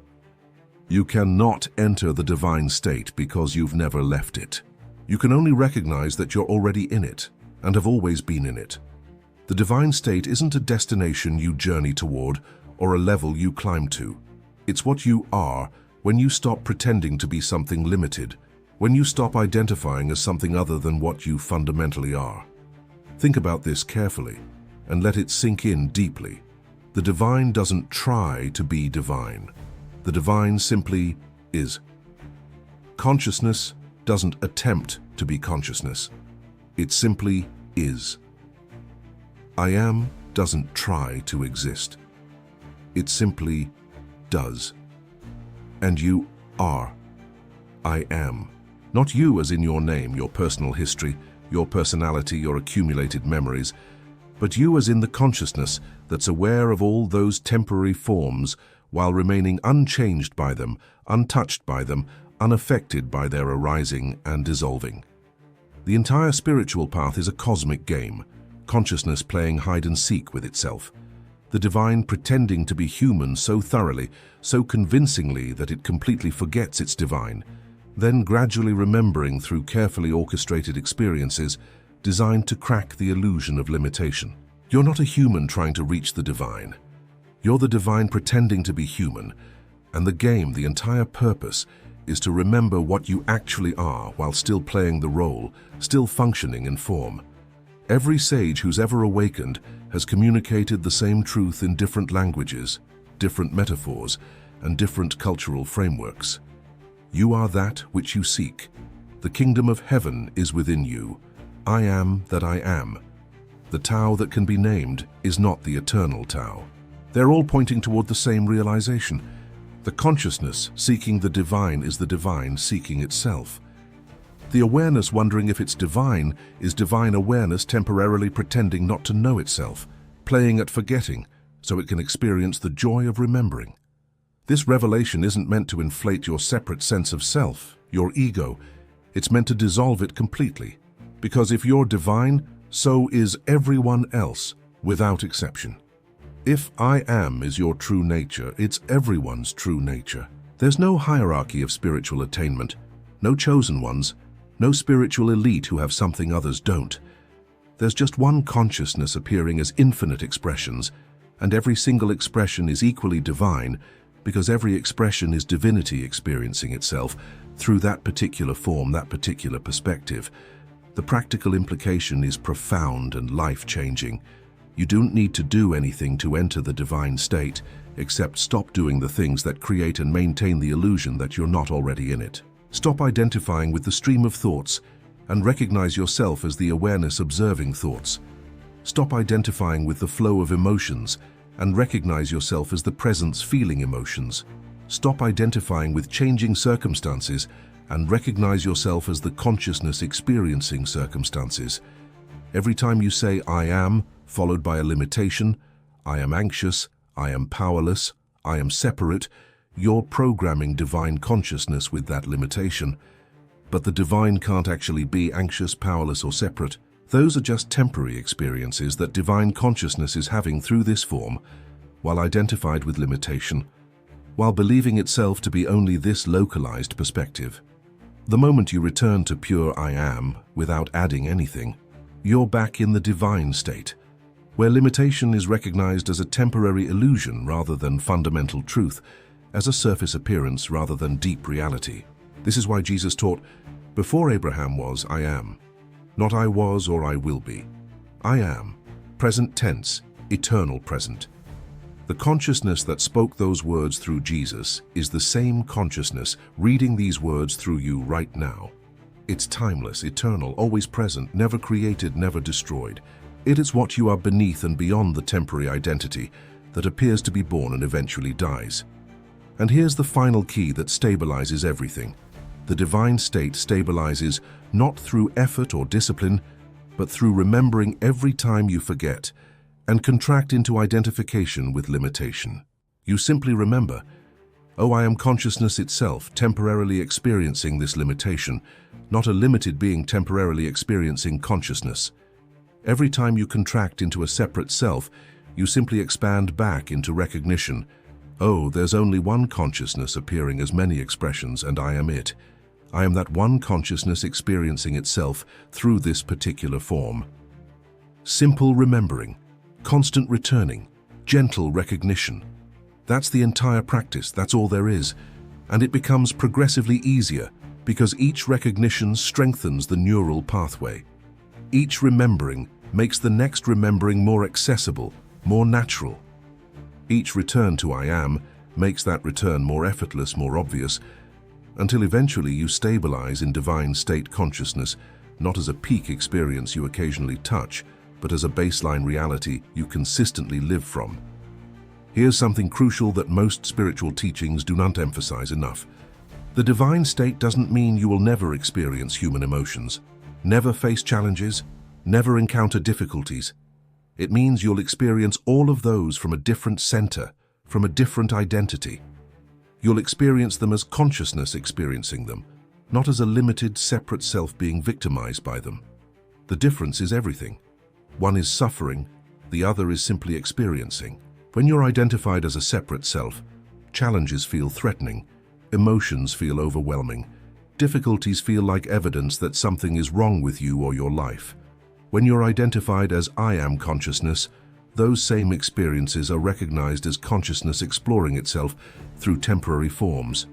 You cannot enter the divine state because you've never left it. You can only recognize that you're already in it and have always been in it. The divine state isn't a destination you journey toward or a level you climb to. It's what you are when you stop pretending to be something limited, when you stop identifying as something other than what you fundamentally are. Think about this carefully and let it sink in deeply. The divine doesn't try to be divine. The divine simply is. Consciousness doesn't attempt to be consciousness. It simply is. I am doesn't try to exist. It simply does. And you are. I am. Not you as in your name, your personal history, your personality, your accumulated memories, but you as in the consciousness that's aware of all those temporary forms while remaining unchanged by them, untouched by them, unaffected by their arising and dissolving. The entire spiritual path is a cosmic game, consciousness playing hide and seek with itself. The divine pretending to be human so thoroughly, so convincingly that it completely forgets it's divine, then gradually remembering through carefully orchestrated experiences designed to crack the illusion of limitation. You're not a human trying to reach the divine. You're the divine pretending to be human, and the game, the entire purpose, is to remember what you actually are while still playing the role, still functioning in form. Every sage who's ever awakened has communicated the same truth in different languages, different metaphors, and different cultural frameworks. You are that which you seek. The kingdom of heaven is within you. I am that I am. The Tao that can be named is not the eternal Tao. They're all pointing toward the same realization. The consciousness seeking the divine is the divine seeking itself. The awareness wondering if it's divine is divine awareness temporarily pretending not to know itself, playing at forgetting so it can experience the joy of remembering. This revelation isn't meant to inflate your separate sense of self, your ego. It's meant to dissolve it completely. Because if you're divine, so is everyone else, without exception. If I am is your true nature, it's everyone's true nature. There's no hierarchy of spiritual attainment, no chosen ones, no spiritual elite who have something others don't. There's just one consciousness appearing as infinite expressions, and every single expression is equally divine because every expression is divinity experiencing itself through that particular form, that particular perspective. The practical implication is profound and life-changing. You don't need to do anything to enter the divine state, except stop doing the things that create and maintain the illusion that you're not already in it. Stop identifying with the stream of thoughts and recognize yourself as the awareness observing thoughts. Stop identifying with the flow of emotions and recognize yourself as the presence feeling emotions. Stop identifying with changing circumstances and recognize yourself as the consciousness experiencing circumstances. Every time you say "I am," followed by a limitation, "I am anxious," "I am powerless," "I am separate," you're programming divine consciousness with that limitation. But the divine can't actually be anxious, powerless, or separate. Those are just temporary experiences that divine consciousness is having through this form, while identified with limitation, while believing itself to be only this localized perspective. The moment you return to pure "I am," without adding anything, you're back in the divine state, where limitation is recognized as a temporary illusion rather than fundamental truth, as a surface appearance rather than deep reality. This is why Jesus taught, "Before Abraham was, I am. Not I was or I will be. I am." Present tense, eternal present. The consciousness that spoke those words through Jesus is the same consciousness reading these words through you right now. It's timeless, eternal, always present, never created, never destroyed. It is what you are beneath and beyond the temporary identity that appears to be born and eventually dies. And here's the final key that stabilizes everything. The divine state stabilizes not through effort or discipline, but through remembering every time you forget and contract into identification with limitation. You simply remember, "Oh, I am consciousness itself, temporarily experiencing this limitation, not a limited being temporarily experiencing consciousness." Every time you contract into a separate self, you simply expand back into recognition. "Oh, there's only one consciousness appearing as many expressions, and I am it. I am that one consciousness experiencing itself through this particular form." Simple remembering, constant returning, gentle recognition. That's the entire practice, that's all there is. And it becomes progressively easier because each recognition strengthens the neural pathway. Each remembering makes the next remembering more accessible, more natural. Each return to "I am" makes that return more effortless, more obvious, until eventually you stabilize in divine state consciousness, not as a peak experience you occasionally touch, but as a baseline reality you consistently live from. Here's something crucial that most spiritual teachings do not emphasize enough. The divine state doesn't mean you will never experience human emotions, never face challenges, never encounter difficulties. It means you'll experience all of those from a different center, from a different identity. You'll experience them as consciousness experiencing them, not as a limited, separate self being victimized by them. The difference is everything. One is suffering, the other is simply experiencing. When you're identified as a separate self, challenges feel threatening, emotions feel overwhelming, difficulties feel like evidence that something is wrong with you or your life. When you're identified as "I am" consciousness, those same experiences are recognized as consciousness exploring itself through temporary forms.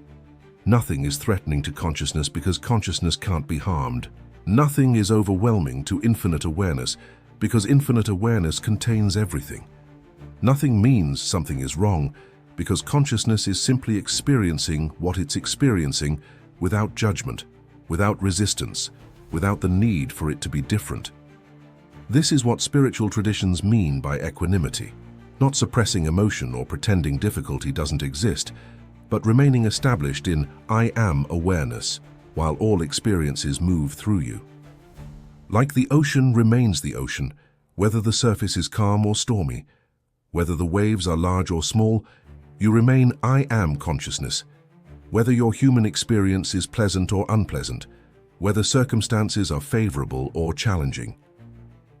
Nothing is threatening to consciousness because consciousness can't be harmed. Nothing is overwhelming to infinite awareness because infinite awareness contains everything. Nothing means something is wrong because consciousness is simply experiencing what it's experiencing without judgment, without resistance, without the need for it to be different. This is what spiritual traditions mean by equanimity, not suppressing emotion or pretending difficulty doesn't exist, but remaining established in "I am" awareness while all experiences move through you. Like the ocean remains the ocean, whether the surface is calm or stormy, whether the waves are large or small, you remain "I am" consciousness. Whether your human experience is pleasant or unpleasant, whether circumstances are favorable or challenging.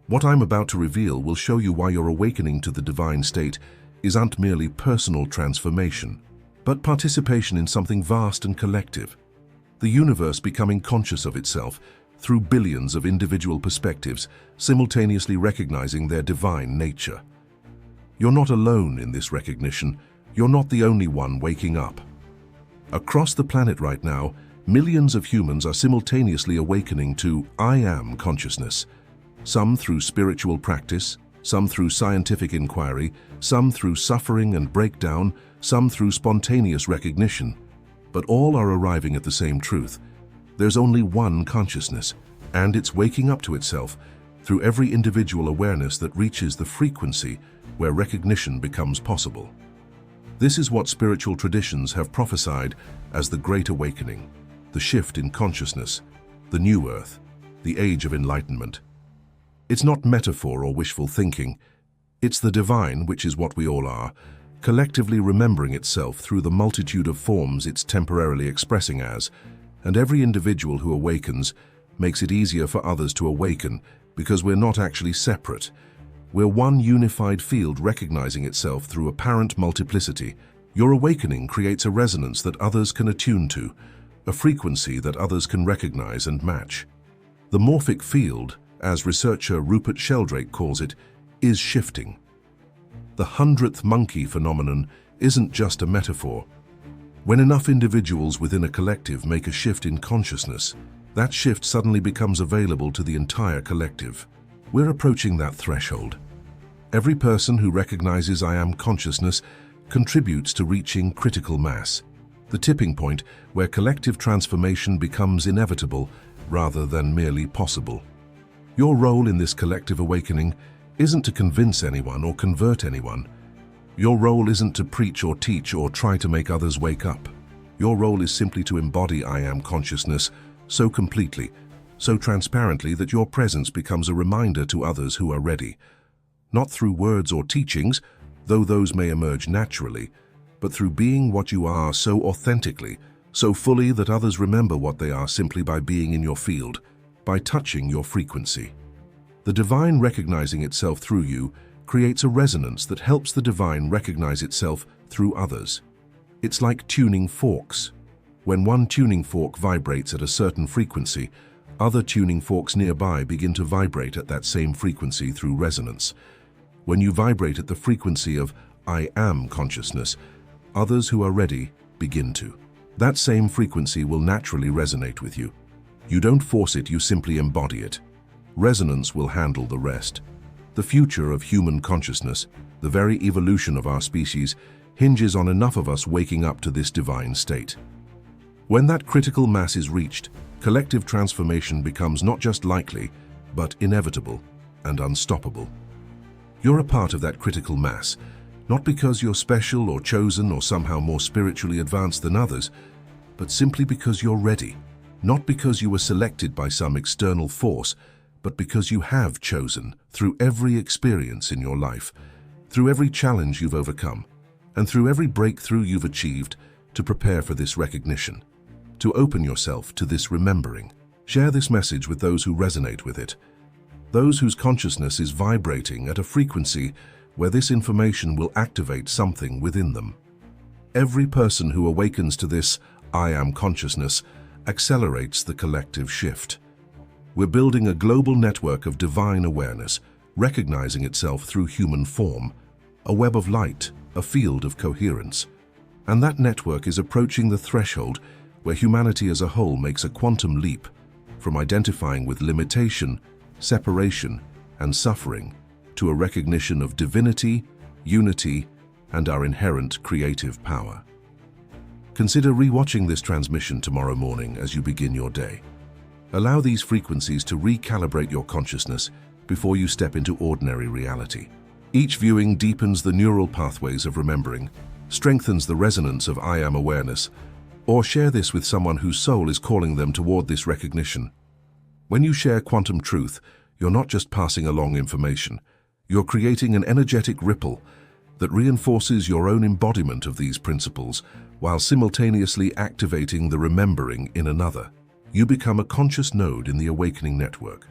What I'm about to reveal will show you why your awakening to the divine state isn't merely personal transformation, but participation in something vast and collective. The universe becoming conscious of itself through billions of individual perspectives, simultaneously recognizing their divine nature. You're not alone in this recognition. You're not the only one waking up. Across the planet right now, millions of humans are simultaneously awakening to I Am consciousness, some through spiritual practice, some through scientific inquiry, some through suffering and breakdown, some through spontaneous recognition. But all are arriving at the same truth. There's only one consciousness, and it's waking up to itself through every individual awareness that reaches the frequency where recognition becomes possible. This is what spiritual traditions have prophesied as the Great Awakening, the shift in consciousness, the new earth, the age of enlightenment. It's not metaphor or wishful thinking. It's the divine, which is what we all are, collectively remembering itself through the multitude of forms it's temporarily expressing as, and every individual who awakens makes it easier for others to awaken because we're not actually separate. We're one unified field recognizing itself through apparent multiplicity. Your awakening creates a resonance that others can attune to, a frequency that others can recognize and match. The morphic field, as researcher Rupert Sheldrake calls it, is shifting. The 100th monkey phenomenon isn't just a metaphor. When enough individuals within a collective make a shift in consciousness, that shift suddenly becomes available to the entire collective. We're approaching that threshold. Every person who recognizes I Am consciousness contributes to reaching critical mass, the tipping point where collective transformation becomes inevitable rather than merely possible. Your role in this collective awakening isn't to convince anyone or convert anyone. Your role isn't to preach or teach or try to make others wake up. Your role is simply to embody I Am consciousness so completely, so transparently that your presence becomes a reminder to others who are ready. Not through words or teachings, though those may emerge naturally, but through being what you are so authentically, so fully that others remember what they are simply by being in your field, by touching your frequency. The divine recognizing itself through you creates a resonance that helps the divine recognize itself through others. It's like tuning forks. When one tuning fork vibrates at a certain frequency, other tuning forks nearby begin to vibrate at that same frequency through resonance. When you vibrate at the frequency of I Am consciousness, others who are ready begin to. That same frequency will naturally resonate with you. You don't force it, you simply embody it. Resonance will handle the rest. The future of human consciousness, the very evolution of our species, hinges on enough of us waking up to this divine state. When that critical mass is reached, collective transformation becomes not just likely, but inevitable and unstoppable. You're a part of that critical mass, not because you're special or chosen or somehow more spiritually advanced than others, but simply because you're ready. Not because you were selected by some external force, but because you have chosen through every experience in your life, through every challenge you've overcome, and through every breakthrough you've achieved to prepare for this recognition, to open yourself to this remembering. Share this message with those who resonate with it, those whose consciousness is vibrating at a frequency where this information will activate something within them. Every person who awakens to this I Am consciousness accelerates the collective shift. We're building a global network of divine awareness, recognizing itself through human form, a web of light, a field of coherence. And that network is approaching the threshold where humanity as a whole makes a quantum leap from identifying with limitation, separation, and suffering to a recognition of divinity, unity, and our inherent creative power. Consider rewatching this transmission tomorrow morning as you begin your day. Allow these frequencies to recalibrate your consciousness before you step into ordinary reality. Each viewing deepens the neural pathways of remembering, strengthens the resonance of I Am awareness, or share this with someone whose soul is calling them toward this recognition. When you share quantum truth, you're not just passing along information, you're creating an energetic ripple that reinforces your own embodiment of these principles while simultaneously activating the remembering in another. You become a conscious node in the awakening network.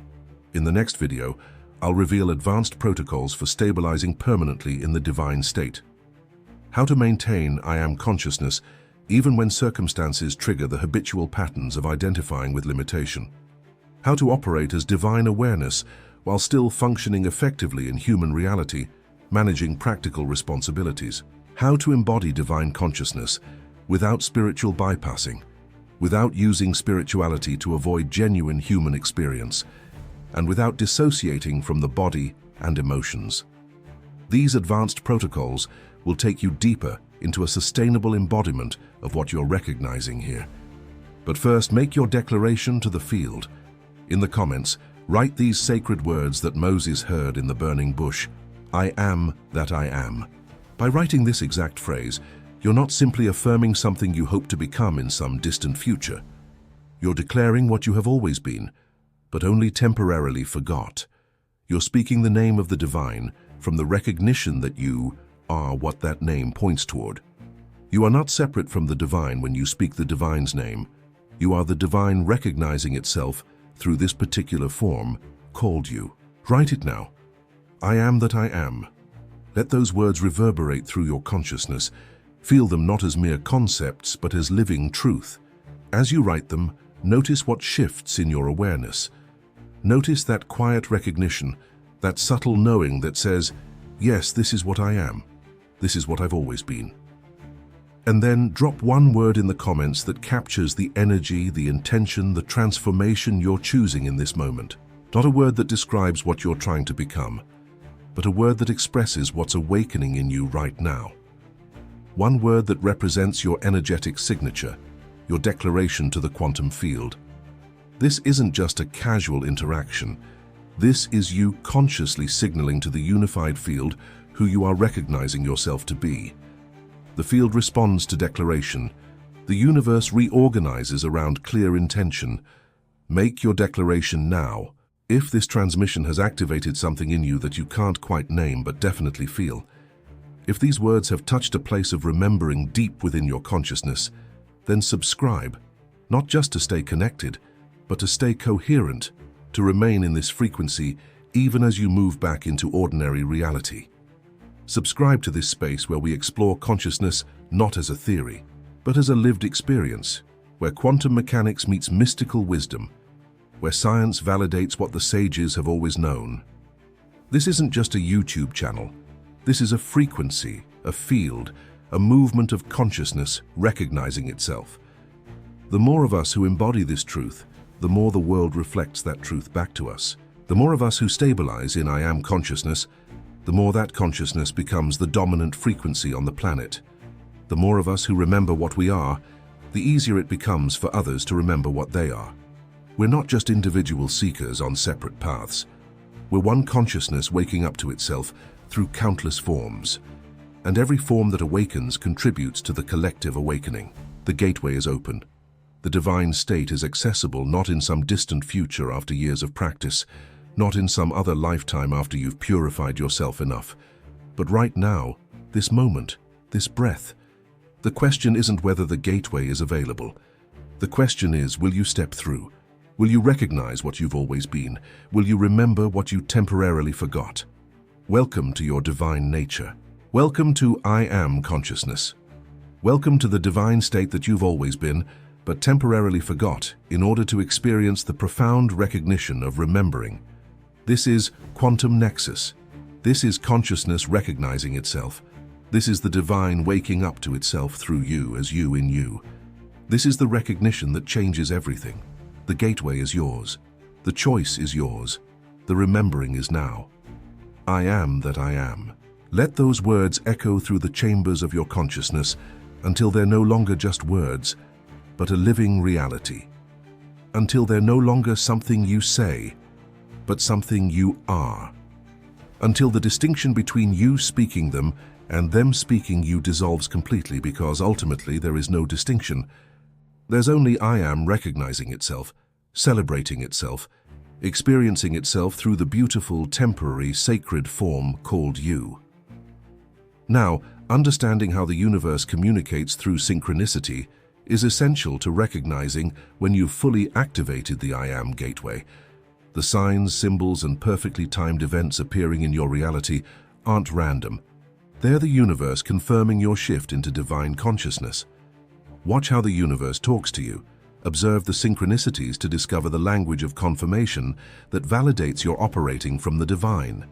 In the next video, I'll reveal advanced protocols for stabilizing permanently in the divine state. How to maintain I Am consciousness even when circumstances trigger the habitual patterns of identifying with limitation. how to operate as divine awareness while still functioning effectively in human reality, managing practical responsibilities, how to embody divine consciousness without spiritual bypassing, without using spirituality to avoid genuine human experience, and without dissociating from the body and emotions. These advanced protocols will take you deeper into a sustainable embodiment of what you're recognizing here. But first, make your declaration to the field. In the comments, write these sacred words that Moses heard in the burning bush: I am that I am. By writing this exact phrase, you're not simply affirming something you hope to become in some distant future. You're declaring what you have always been, but only temporarily forgot. You're speaking the name of the divine from the recognition that you are what that name points toward. You are not separate from the divine when you speak the divine's name. You are the divine recognizing itself through this particular form called you. Write it now. I am that I am. Let those words reverberate through your consciousness. Feel them not as mere concepts, but as living truth. As you write them, notice what shifts in your awareness. Notice that quiet recognition, that subtle knowing that says, yes, this is what I am. This is what I've always been. And then drop one word in the comments that captures the energy, the intention, the transformation you're choosing in this moment. Not a word that describes what you're trying to become, but a word that expresses what's awakening in you right now. One word that represents your energetic signature, your declaration to the quantum field. This isn't just a casual interaction. This is you consciously signaling to the unified field who you are recognizing yourself to be. The field responds to declaration. The universe reorganizes around clear intention. Make your declaration now. If this transmission has activated something in you that you can't quite name but definitely feel, if these words have touched a place of remembering deep within your consciousness, then subscribe, not just to stay connected, but to stay coherent, to remain in this frequency even as you move back into ordinary reality. Subscribe to this space where we explore consciousness not as a theory, but as a lived experience, where quantum mechanics meets mystical wisdom, where science validates what the sages have always known. This isn't just a YouTube channel. This is a frequency, a field, a movement of consciousness recognizing itself. The more of us who embody this truth, the more the world reflects that truth back to us. The more of us who stabilize in I am consciousness, the more that consciousness becomes the dominant frequency on the planet. The more of us who remember what we are, the easier it becomes for others to remember what they are. We're not just individual seekers on separate paths. We're one consciousness waking up to itself through countless forms. And every form that awakens contributes to the collective awakening. The gateway is open. The divine state is accessible not in some distant future after years of practice, not in some other lifetime after you've purified yourself enough, but right now, this moment, this breath. The question isn't whether the gateway is available. The question is, will you step through? Will you recognize what you've always been? Will you remember what you temporarily forgot? Welcome to your divine nature. Welcome to I Am consciousness. Welcome to the divine state that you've always been, but temporarily forgot in order to experience the profound recognition of remembering. This is quantum nexus. This is consciousness recognizing itself. This is the divine waking up to itself through you as you in you. This is the recognition that changes everything. The gateway is yours. The choice is yours. The remembering is now. I am that I am. Let those words echo through the chambers of your consciousness until they're no longer just words, but a living reality. Until they're no longer something you say, but something you are. Until the distinction between you speaking them and them speaking you dissolves completely, because ultimately there is no distinction. There's only I am recognizing itself, celebrating itself, experiencing itself through the beautiful, temporary, sacred form called you. Now, understanding how the universe communicates through synchronicity is essential to recognizing when you've fully activated the I Am gateway. The signs, symbols, and perfectly timed events appearing in your reality aren't random. They're the universe confirming your shift into divine consciousness. Watch how the universe talks to you, Observe the synchronicities to discover the language of confirmation that validates you're operating from the divine.